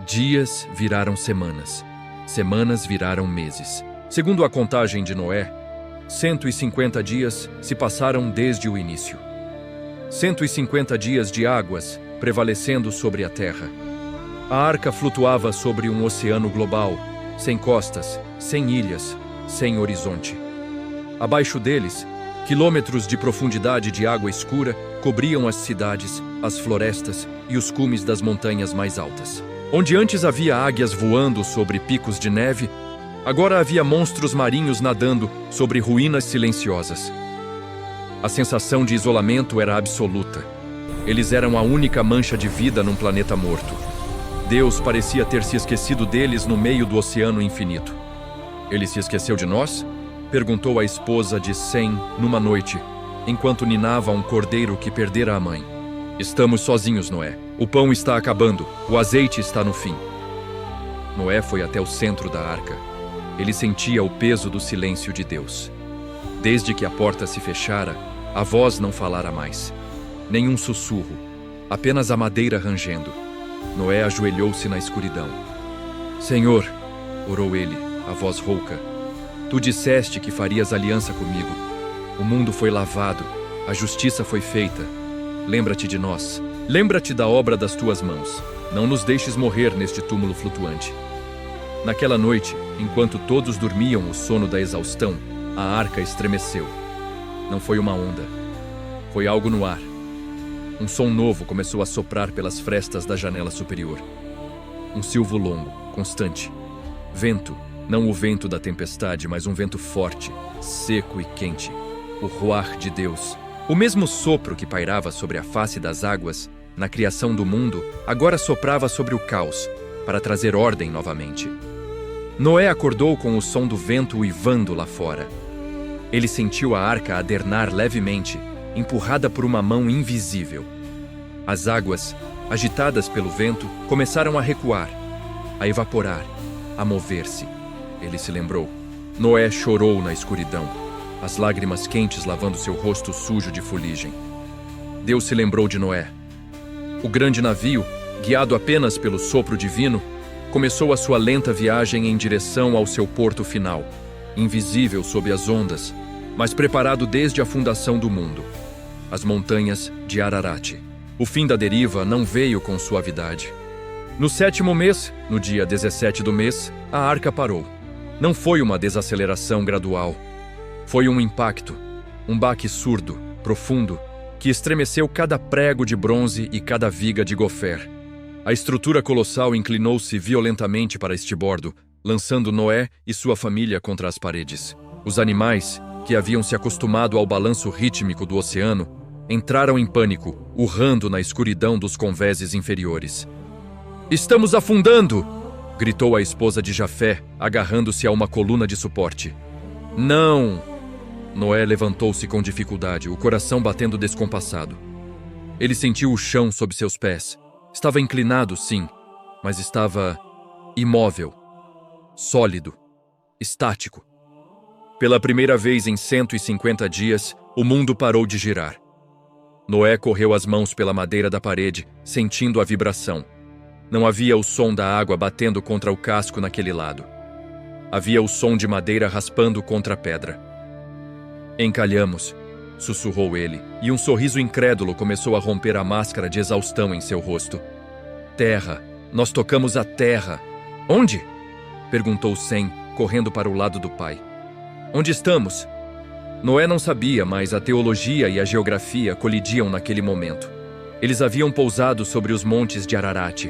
Dias viraram semanas. Semanas viraram meses. Segundo a contagem de Noé, 150 dias se passaram desde o início. 150 dias de águas prevalecendo sobre a terra. A arca flutuava sobre um oceano global, sem costas, sem ilhas, sem horizonte. Abaixo deles, quilômetros de profundidade de água escura cobriam as cidades, as florestas e os cumes das montanhas mais altas. Onde antes havia águias voando sobre picos de neve, agora havia monstros marinhos nadando sobre ruínas silenciosas. A sensação de isolamento era absoluta. Eles eram a única mancha de vida num planeta morto. Deus parecia ter se esquecido deles no meio do oceano infinito. Ele se esqueceu de nós? Perguntou a esposa de Sem numa noite, enquanto ninava um cordeiro que perdera a mãe. Estamos sozinhos, Noé. O pão está acabando, o azeite está no fim. Noé foi até o centro da arca. Ele sentia o peso do silêncio de Deus. Desde que a porta se fechara, a voz não falara mais. Nenhum sussurro, apenas a madeira rangendo. Noé ajoelhou-se na escuridão. Senhor, orou ele, a voz rouca, tu disseste que farias aliança comigo. O mundo foi lavado, a justiça foi feita. Lembra-te de nós. Lembra-te da obra das tuas mãos. Não nos deixes morrer neste túmulo flutuante. Naquela noite, enquanto todos dormiam o sono da exaustão, a arca estremeceu. Não foi uma onda. Foi algo no ar. Um som novo começou a soprar pelas frestas da janela superior. Um silvo longo, constante. Vento, não o vento da tempestade, mas um vento forte, seco e quente. O ruar de Deus. O mesmo sopro que pairava sobre a face das águas, na criação do mundo, agora soprava sobre o caos, para trazer ordem novamente. Noé acordou com o som do vento uivando lá fora. Ele sentiu a arca adernar levemente, empurrada por uma mão invisível. As águas, agitadas pelo vento, começaram a recuar, a evaporar, a mover-se. Ele se lembrou. Noé chorou na escuridão, as lágrimas quentes lavando seu rosto sujo de fuligem. Deus se lembrou de Noé. O grande navio, guiado apenas pelo sopro divino, começou a sua lenta viagem em direção ao seu porto final, invisível sob as ondas, mas preparado desde a fundação do mundo, as montanhas de Ararat. O fim da deriva não veio com suavidade. No 7º mês, no dia 17 do mês, a arca parou. Não foi uma desaceleração gradual. Foi um impacto, um baque surdo, profundo, que estremeceu cada prego de bronze e cada viga de gofer. A estrutura colossal inclinou-se violentamente para estibordo, lançando Noé e sua família contra as paredes. Os animais, que haviam se acostumado ao balanço rítmico do oceano, entraram em pânico, urrando na escuridão dos convéses inferiores. "Estamos afundando!" gritou a esposa de Jafé, agarrando-se a uma coluna de suporte. "Não!" Noé levantou-se com dificuldade, o coração batendo descompassado. Ele sentiu o chão sob seus pés. Estava inclinado, sim, mas estava imóvel, sólido, estático. Pela primeira vez em 150 dias, o mundo parou de girar. Noé correu as mãos pela madeira da parede, sentindo a vibração. Não havia o som da água batendo contra o casco naquele lado. Havia o som de madeira raspando contra a pedra. "Encalhamos", sussurrou ele, e um sorriso incrédulo começou a romper a máscara de exaustão em seu rosto. "Terra! Nós tocamos a terra!" "Onde?" perguntou Sem, correndo para o lado do pai. "Onde estamos?" Noé não sabia, mas a teologia e a geografia colidiam naquele momento. Eles haviam pousado sobre os montes de Ararat,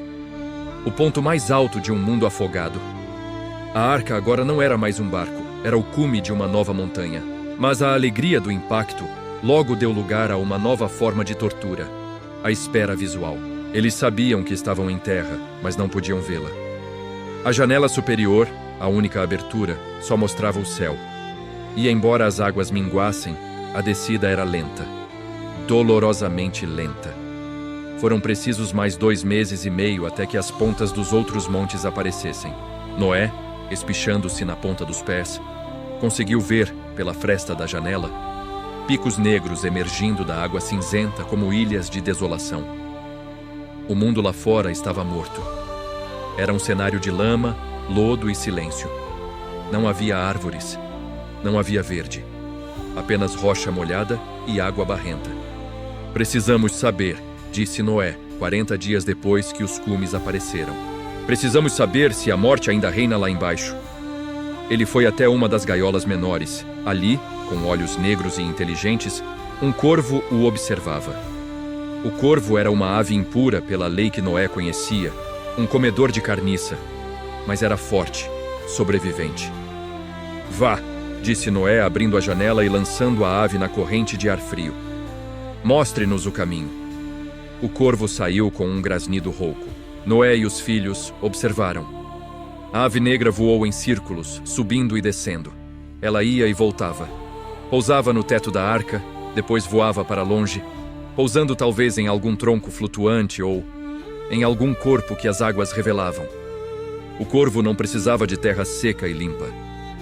o ponto mais alto de um mundo afogado. A arca agora não era mais um barco, era o cume de uma nova montanha. Mas a alegria do impacto logo deu lugar a uma nova forma de tortura, a espera visual. Eles sabiam que estavam em terra, mas não podiam vê-la. A janela superior, a única abertura, só mostrava o céu. E embora as águas minguassem, a descida era lenta, dolorosamente lenta. Foram precisos mais 2 meses e meio até que as pontas dos outros montes aparecessem. Noé, espichando-se na ponta dos pés, conseguiu ver, pela fresta da janela, picos negros emergindo da água cinzenta como ilhas de desolação. O mundo lá fora estava morto. Era um cenário de lama, lodo e silêncio. Não havia árvores, não havia verde. Apenas rocha molhada e água barrenta. Precisamos saber, disse Noé, 40 dias depois que os cumes apareceram. Precisamos saber se a morte ainda reina lá embaixo. Ele foi até uma das gaiolas menores. Ali, com olhos negros e inteligentes, um corvo o observava. O corvo era uma ave impura pela lei que Noé conhecia, um comedor de carniça, mas era forte, sobrevivente. Vá, disse Noé, abrindo a janela e lançando a ave na corrente de ar frio. Mostre-nos o caminho. O corvo saiu com um grasnido rouco. Noé e os filhos observaram. A ave negra voou em círculos, subindo e descendo. Ela ia e voltava. Pousava no teto da arca, depois voava para longe, pousando talvez em algum tronco flutuante ou em algum corpo que as águas revelavam. O corvo não precisava de terra seca e limpa.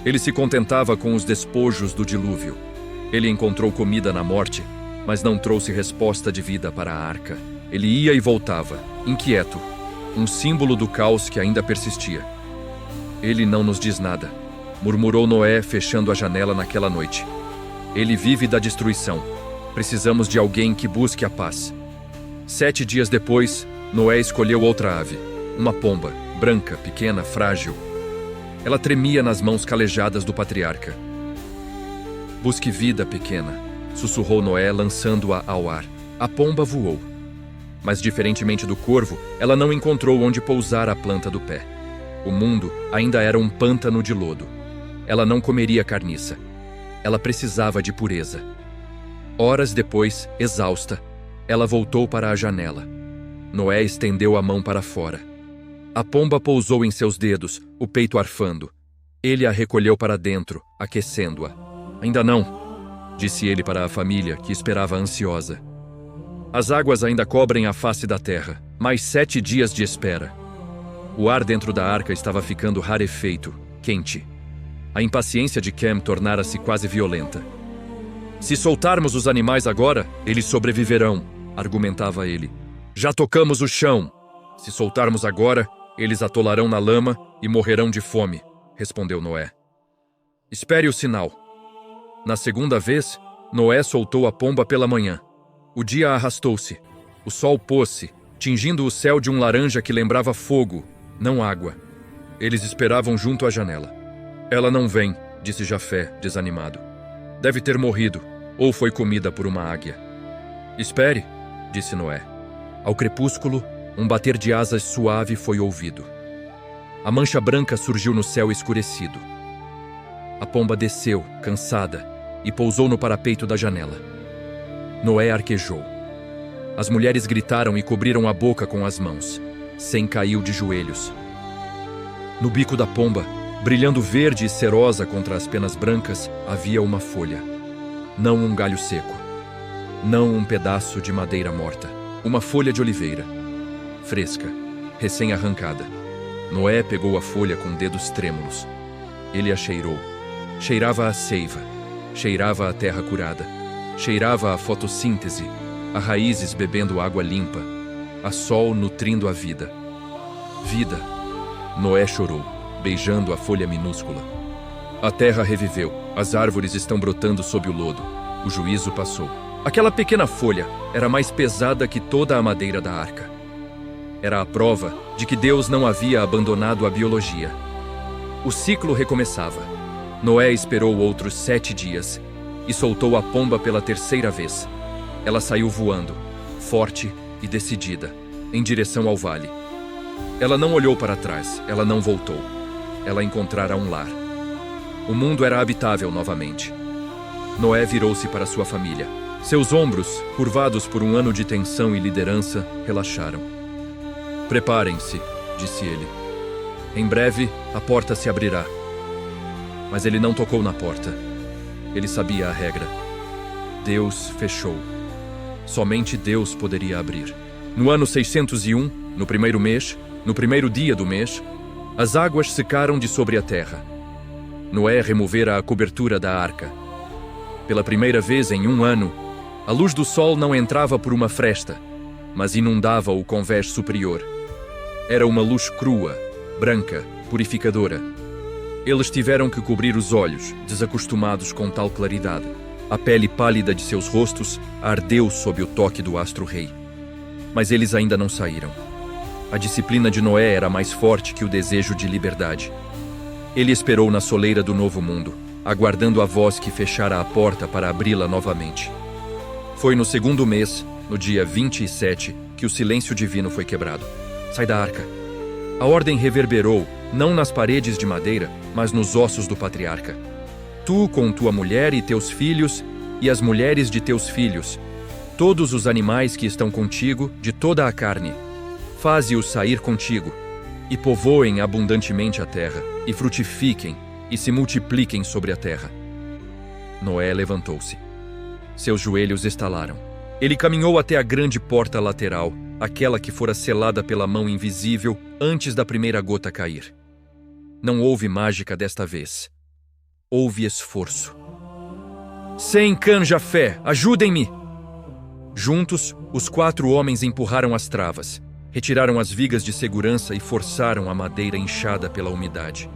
Ele se contentava com os despojos do dilúvio. Ele encontrou comida na morte, mas não trouxe resposta de vida para a arca. Ele ia e voltava, inquieto, um símbolo do caos que ainda persistia. Ele não nos diz nada, murmurou Noé, fechando a janela naquela noite. Ele vive da destruição. Precisamos de alguém que busque a paz. 7 dias depois, Noé escolheu outra ave, uma pomba, branca, pequena, frágil. Ela tremia nas mãos calejadas do patriarca. Busque vida, pequena, sussurrou Noé, lançando-a ao ar. A pomba voou. Mas, diferentemente do corvo, ela não encontrou onde pousar a planta do pé. O mundo ainda era um pântano de lodo. Ela não comeria carniça. Ela precisava de pureza. Horas depois, exausta, ela voltou para a janela. Noé estendeu a mão para fora. A pomba pousou em seus dedos, o peito arfando. Ele a recolheu para dentro, aquecendo-a. Ainda não, disse ele para a família, que esperava ansiosa. As águas ainda cobrem a face da terra. Mais 7 dias de espera. O ar dentro da arca estava ficando rarefeito, quente. A impaciência de Cam tornara-se quase violenta. Se soltarmos os animais agora, eles sobreviverão, argumentava ele. Já tocamos o chão. Se soltarmos agora, eles atolarão na lama e morrerão de fome, respondeu Noé. Espere o sinal. Na segunda vez, Noé soltou a pomba pela manhã. O dia arrastou-se. O sol pôs-se, tingindo o céu de um laranja que lembrava fogo, não água. Eles esperavam junto à janela. Ela não vem, disse Jafé, desanimado. Deve ter morrido, ou foi comida por uma águia. Espere, disse Noé. Ao crepúsculo, um bater de asas suave foi ouvido. A mancha branca surgiu no céu escurecido. A pomba desceu, cansada, e pousou no parapeito da janela. Noé arquejou. As mulheres gritaram e cobriram a boca com as mãos. Sem caiu de joelhos. No bico da pomba, brilhando verde e cerosa contra as penas brancas, havia uma folha. Não um galho seco. Não um pedaço de madeira morta. Uma folha de oliveira. Fresca, recém-arrancada. Noé pegou a folha com dedos trêmulos. Ele a cheirou. Cheirava a seiva. Cheirava a terra curada. Cheirava a fotossíntese, a raízes bebendo água limpa, a sol nutrindo a vida. Vida. Noé chorou, beijando a folha minúscula. A terra reviveu, as árvores estão brotando sob o lodo. O juízo passou. Aquela pequena folha era mais pesada que toda a madeira da arca. Era a prova de que Deus não havia abandonado a biologia. O ciclo recomeçava. Noé esperou outros 7 dias e soltou a pomba pela 3ª vez. Ela saiu voando, forte, e decidida, em direção ao vale. Ela não olhou para trás, ela não voltou. Ela encontrara um lar. O mundo era habitável novamente. Noé virou-se para sua família. Seus ombros, curvados por um ano de tensão e liderança, relaxaram. Preparem-se, disse ele. Em breve, a porta se abrirá. Mas ele não tocou na porta. Ele sabia a regra. Deus fechou. Somente Deus poderia abrir. No ano 601, no primeiro mês, no primeiro dia do mês, as águas secaram de sobre a terra. Noé removera a cobertura da arca. Pela primeira vez em 1 ano, a luz do sol não entrava por uma fresta, mas inundava o convés superior. Era uma luz crua, branca, purificadora. Eles tiveram que cobrir os olhos, desacostumados com tal claridade. A pele pálida de seus rostos ardeu sob o toque do astro-rei. Mas eles ainda não saíram. A disciplina de Noé era mais forte que o desejo de liberdade. Ele esperou na soleira do novo mundo, aguardando a voz que fechara a porta para abri-la novamente. Foi no 2º mês, no dia 27, que o silêncio divino foi quebrado. Sai da arca. A ordem reverberou, não nas paredes de madeira, mas nos ossos do patriarca. Tu com tua mulher e teus filhos, e as mulheres de teus filhos, todos os animais que estão contigo, de toda a carne, faze-os sair contigo, e povoem abundantemente a terra, e frutifiquem, e se multipliquem sobre a terra. Noé levantou-se. Seus joelhos estalaram. Ele caminhou até a grande porta lateral, aquela que fora selada pela mão invisível antes da primeira gota cair. Não houve mágica desta vez. Houve esforço. Sem Can-Jafé, ajudem-me! Juntos, os 4 homens empurraram as travas, retiraram as vigas de segurança e forçaram a madeira inchada pela umidade.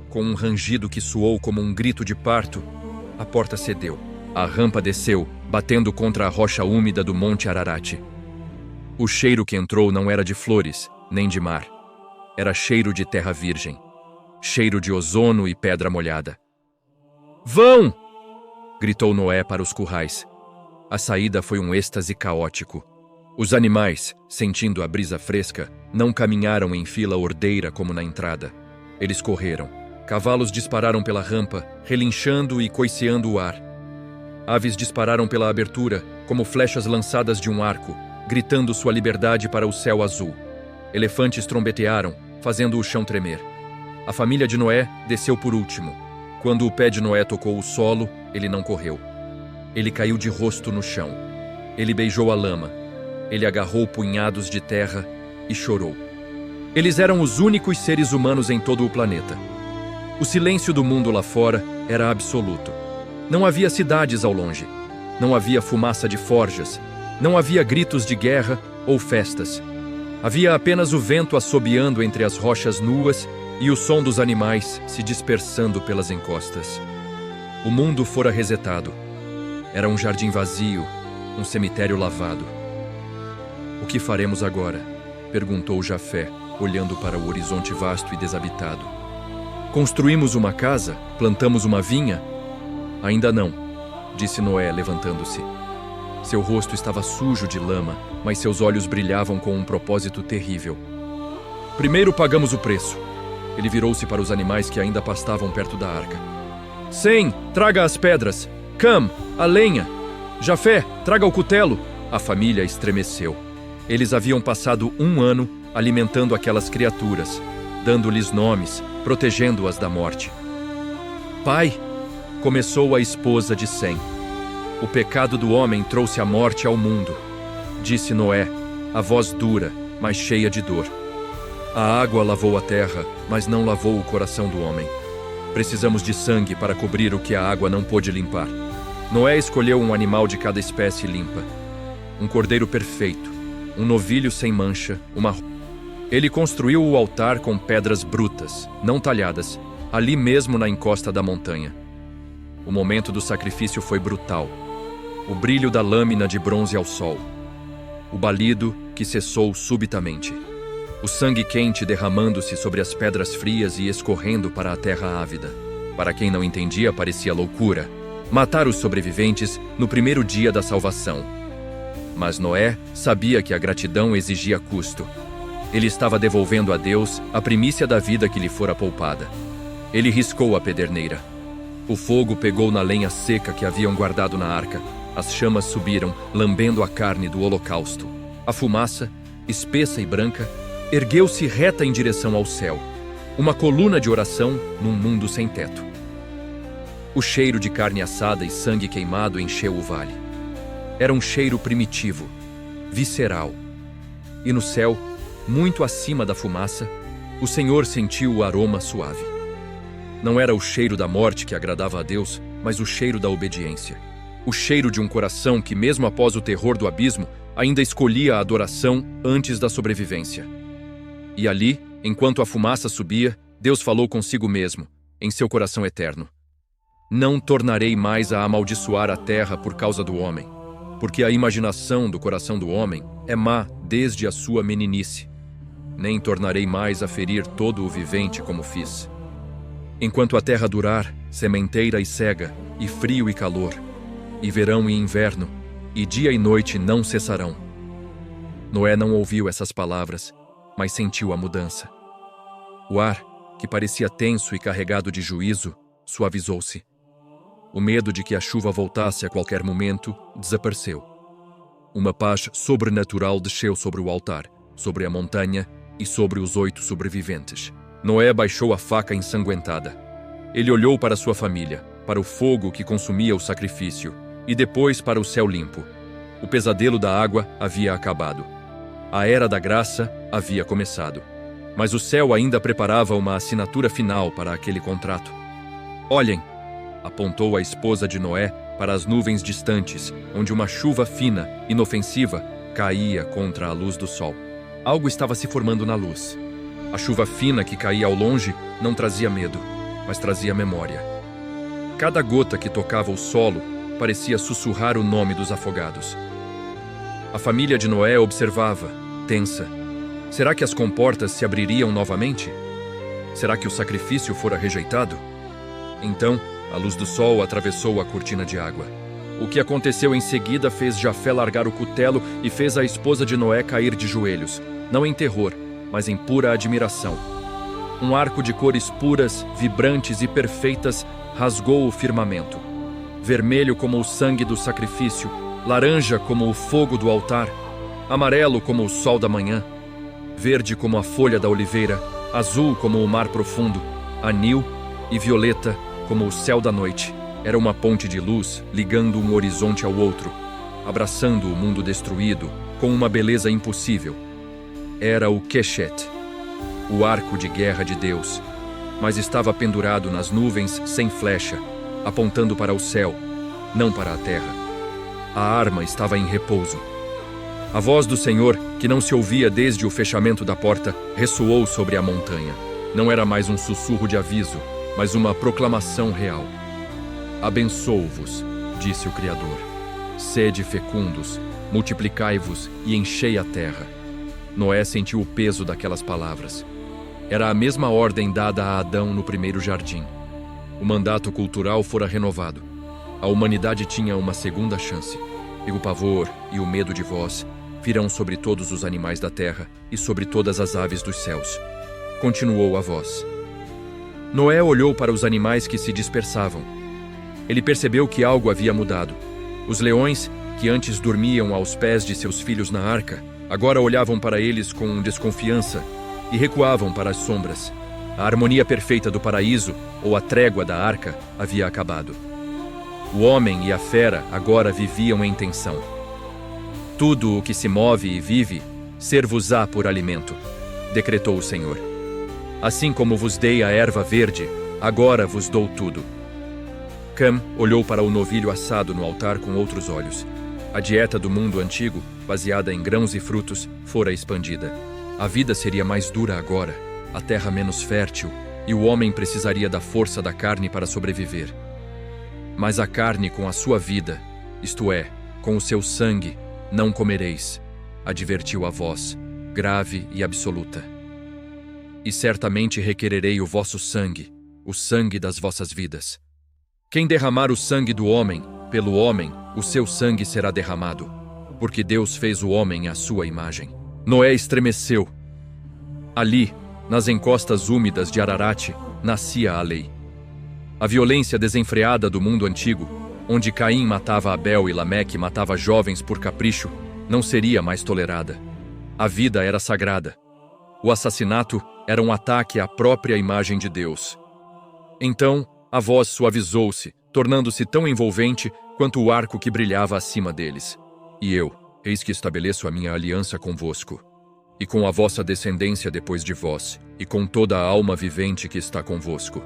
Com um rangido que soou como um grito de parto, a porta cedeu. A rampa desceu, batendo contra a rocha úmida do Monte Ararat. O cheiro que entrou não era de flores, nem de mar. Era cheiro de terra virgem. Cheiro de ozono e pedra molhada. Vão! Gritou Noé para os currais. A saída foi um êxtase caótico. Os animais, sentindo a brisa fresca, não caminharam em fila ordeira como na entrada. Eles correram. Cavalos dispararam pela rampa, relinchando e coiceando o ar. Aves dispararam pela abertura, como flechas lançadas de um arco, gritando sua liberdade para o céu azul. Elefantes trombetearam, fazendo o chão tremer. A família de Noé desceu por último. Quando o pé de Noé tocou o solo, ele não correu. Ele caiu de rosto no chão. Ele beijou a lama. Ele agarrou punhados de terra e chorou. Eles eram os únicos seres humanos em todo o planeta. O silêncio do mundo lá fora era absoluto. Não havia cidades ao longe. Não havia fumaça de forjas. Não havia gritos de guerra ou festas. Havia apenas o vento assobiando entre as rochas nuas e o som dos animais se dispersando pelas encostas. O mundo fora resetado. Era um jardim vazio, um cemitério lavado. O que faremos agora? Perguntou Jafé, olhando para o horizonte vasto e desabitado. Construímos uma casa? Plantamos uma vinha? Ainda não, disse Noé, levantando-se. Seu rosto estava sujo de lama, mas seus olhos brilhavam com um propósito terrível. Primeiro pagamos o preço. Ele virou-se para os animais que ainda pastavam perto da arca. Sem, traga as pedras. Cam, a lenha. Jafé, traga o cutelo. A família estremeceu. Eles haviam passado 1 ano alimentando aquelas criaturas, dando-lhes nomes, protegendo-as da morte. Pai, começou a esposa de Sem. O pecado do homem trouxe a morte ao mundo, disse Noé, a voz dura, mas cheia de dor. A água lavou a terra, mas não lavou o coração do homem. Precisamos de sangue para cobrir o que a água não pôde limpar. Noé escolheu um animal de cada espécie limpa. Um cordeiro perfeito, um novilho sem mancha, Ele construiu o altar com pedras brutas, não talhadas, ali mesmo na encosta da montanha. O momento do sacrifício foi brutal. O brilho da lâmina de bronze ao sol. O balido que cessou subitamente. O sangue quente derramando-se sobre as pedras frias e escorrendo para a terra ávida. Para quem não entendia, parecia loucura. Matar os sobreviventes no primeiro dia da salvação. Mas Noé sabia que a gratidão exigia custo. Ele estava devolvendo a Deus a primícia da vida que lhe fora poupada. Ele riscou a pederneira. O fogo pegou na lenha seca que haviam guardado na arca. As chamas subiram, lambendo a carne do holocausto. A fumaça, espessa e branca, ergueu-se reta em direção ao céu. Uma coluna de oração num mundo sem teto. O cheiro de carne assada e sangue queimado encheu o vale. Era um cheiro primitivo, visceral. E no céu, muito acima da fumaça, o Senhor sentiu o aroma suave. Não era o cheiro da morte que agradava a Deus, mas o cheiro da obediência. O cheiro de um coração que, mesmo após o terror do abismo, ainda escolhia a adoração antes da sobrevivência. E ali, enquanto a fumaça subia, Deus falou consigo mesmo, em seu coração eterno: Não tornarei mais a amaldiçoar a terra por causa do homem, porque a imaginação do coração do homem é má desde a sua meninice. Nem tornarei mais a ferir todo o vivente como fiz. Enquanto a terra durar, sementeira e cega, e frio e calor, e verão e inverno, e dia e noite não cessarão. Noé não ouviu essas palavras, mas sentiu a mudança. O ar, que parecia tenso e carregado de juízo, suavizou-se. O medo de que a chuva voltasse a qualquer momento desapareceu. Uma paz sobrenatural desceu sobre o altar, sobre a montanha e sobre os 8 sobreviventes. Noé baixou a faca ensanguentada. Ele olhou para sua família, para o fogo que consumia o sacrifício, e depois para o céu limpo. O pesadelo da água havia acabado. A era da graça havia começado. Mas o céu ainda preparava uma assinatura final para aquele contrato. Olhem, apontou a esposa de Noé para as nuvens distantes, onde uma chuva fina, inofensiva, caía contra a luz do sol. Algo estava se formando na luz. A chuva fina que caía ao longe não trazia medo, mas trazia memória. Cada gota que tocava o solo parecia sussurrar o nome dos afogados. A família de Noé observava, tensa. Será que as comportas se abririam novamente? Será que o sacrifício fora rejeitado? Então, a luz do sol atravessou a cortina de água. O que aconteceu em seguida fez Jafé largar o cutelo e fez a esposa de Noé cair de joelhos, não em terror, mas em pura admiração. Um arco de cores puras, vibrantes e perfeitas rasgou o firmamento. Vermelho como o sangue do sacrifício, laranja como o fogo do altar, amarelo como o sol da manhã, verde como a folha da oliveira, azul como o mar profundo, anil e violeta como o céu da noite. Era uma ponte de luz ligando um horizonte ao outro, abraçando o mundo destruído com uma beleza impossível. Era o Keshet, o arco de guerra de Deus, mas estava pendurado nas nuvens sem flecha, apontando para o céu, não para a terra. A arma estava em repouso. A voz do Senhor, que não se ouvia desde o fechamento da porta, ressoou sobre a montanha. Não era mais um sussurro de aviso, mas uma proclamação real. Abençoo-vos, disse o Criador. Sede fecundos, multiplicai-vos e enchei a terra. Noé sentiu o peso daquelas palavras. Era a mesma ordem dada a Adão no primeiro jardim. O mandato cultural fora renovado. A humanidade tinha uma segunda chance. E o pavor e o medo de vós virão sobre todos os animais da terra e sobre todas as aves dos céus. Continuou a voz. Noé olhou para os animais que se dispersavam. Ele percebeu que algo havia mudado. Os leões, que antes dormiam aos pés de seus filhos na arca, agora olhavam para eles com desconfiança e recuavam para as sombras. A harmonia perfeita do paraíso, ou a trégua da arca, havia acabado. O homem e a fera agora viviam em tensão. Tudo o que se move e vive, ser-vos-á por alimento, decretou o Senhor. Assim como vos dei a erva verde, agora vos dou tudo. Cam olhou para o novilho assado no altar com outros olhos. A dieta do mundo antigo, baseada em grãos e frutos, fora expandida. A vida seria mais dura agora, a terra menos fértil, e o homem precisaria da força da carne para sobreviver. Mas a carne com a sua vida, isto é, com o seu sangue, não comereis, advertiu a voz, grave e absoluta. E certamente requererei o vosso sangue, o sangue das vossas vidas. Quem derramar o sangue do homem, pelo homem, o seu sangue será derramado. porque Deus fez o homem à sua imagem. Noé estremeceu. Ali, nas encostas úmidas de Ararat, nascia a lei. A violência desenfreada do mundo antigo, onde Caim matava Abel e Lameque matava jovens por capricho, não seria mais tolerada. A vida era sagrada. O assassinato era um ataque à própria imagem de Deus. Então, a voz suavizou-se, tornando-se tão envolvente quanto o arco que brilhava acima deles. E eu, eis que estabeleço a minha aliança convosco, e com a vossa descendência depois de vós, e com toda a alma vivente que está convosco.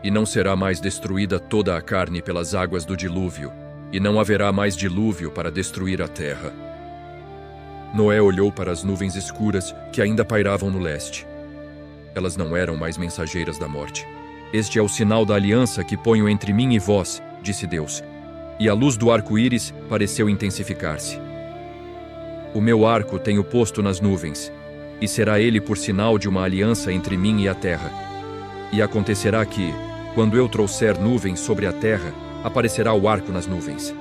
E não será mais destruída toda a carne pelas águas do dilúvio, e não haverá mais dilúvio para destruir a terra. Noé olhou para as nuvens escuras que ainda pairavam no leste. Elas não eram mais mensageiras da morte. Este é o sinal da aliança que ponho entre mim e vós, disse Deus. E a luz do arco-íris pareceu intensificar-se. O meu arco tenho posto nas nuvens, e será ele por sinal de uma aliança entre mim e a terra. E acontecerá que, quando eu trouxer nuvens sobre a terra, aparecerá o arco nas nuvens.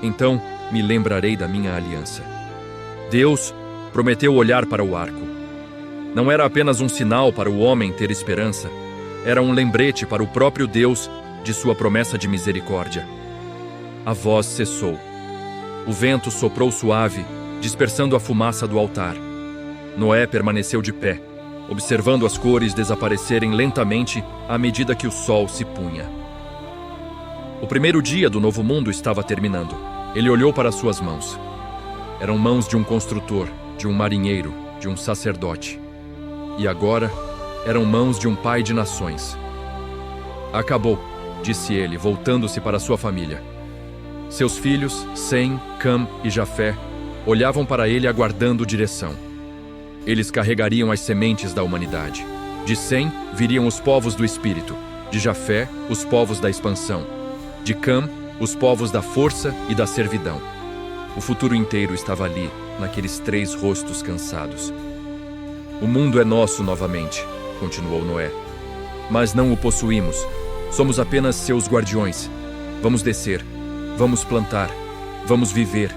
Então me lembrarei da minha aliança. Deus prometeu olhar para o arco. Não era apenas um sinal para o homem ter esperança, era um lembrete para o próprio Deus de sua promessa de misericórdia. A voz cessou. O vento soprou suave, dispersando a fumaça do altar. Noé permaneceu de pé, observando as cores desaparecerem lentamente à medida que o sol se punha. O primeiro dia do novo mundo estava terminando. Ele olhou para suas mãos. Eram mãos de um construtor, de um marinheiro, de um sacerdote. E agora, eram mãos de um pai de nações. Acabou, disse ele, voltando-se para sua família. Seus filhos, Sem, Cam e Jafé, olhavam para ele aguardando direção. Eles carregariam as sementes da humanidade. De Sem viriam os povos do espírito, de Jafé, os povos da expansão, de Cam, os povos da força e da servidão. O futuro inteiro estava ali, naqueles 3 rostos cansados. O mundo é nosso novamente, continuou Noé. Mas não o possuímos. Somos apenas seus guardiões. Vamos descer, vamos plantar, vamos viver.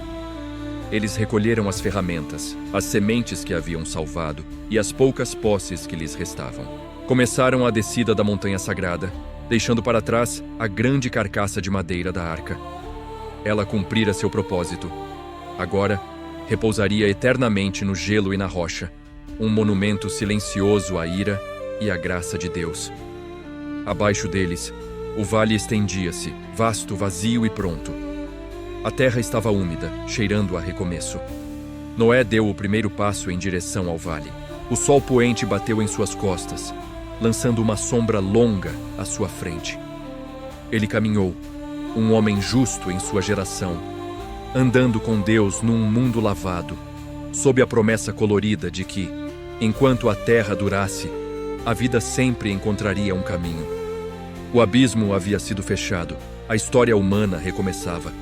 Eles recolheram as ferramentas, as sementes que haviam salvado e as poucas posses que lhes restavam. Começaram a descida da montanha sagrada, deixando para trás a grande carcaça de madeira da arca. Ela cumprira seu propósito. Agora, repousaria eternamente no gelo e na rocha, um monumento silencioso à ira e à graça de Deus. Abaixo deles, o vale estendia-se, vasto, vazio e pronto. A terra estava úmida, cheirando a recomeço. Noé deu o primeiro passo em direção ao vale. O sol poente bateu em suas costas, lançando uma sombra longa à sua frente. Ele caminhou, um homem justo em sua geração, andando com Deus num mundo lavado, sob a promessa colorida de que, enquanto a terra durasse, a vida sempre encontraria um caminho. O abismo havia sido fechado, a história humana recomeçava.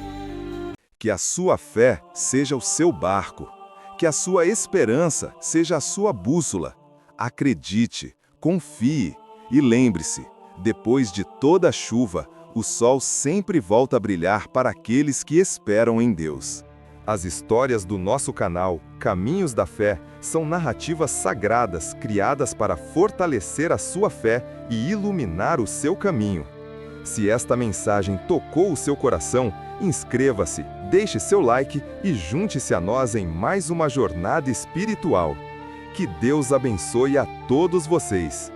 Que a sua fé seja o seu barco, que a sua esperança seja a sua bússola. Acredite, confie e lembre-se, depois de toda a chuva, o sol sempre volta a brilhar para aqueles que esperam em Deus. As histórias do nosso canal, Caminhos da Fé, são narrativas sagradas criadas para fortalecer a sua fé e iluminar o seu caminho. Se esta mensagem tocou o seu coração, inscreva-se, deixe seu like e junte-se a nós em mais uma jornada espiritual. Que Deus abençoe a todos vocês.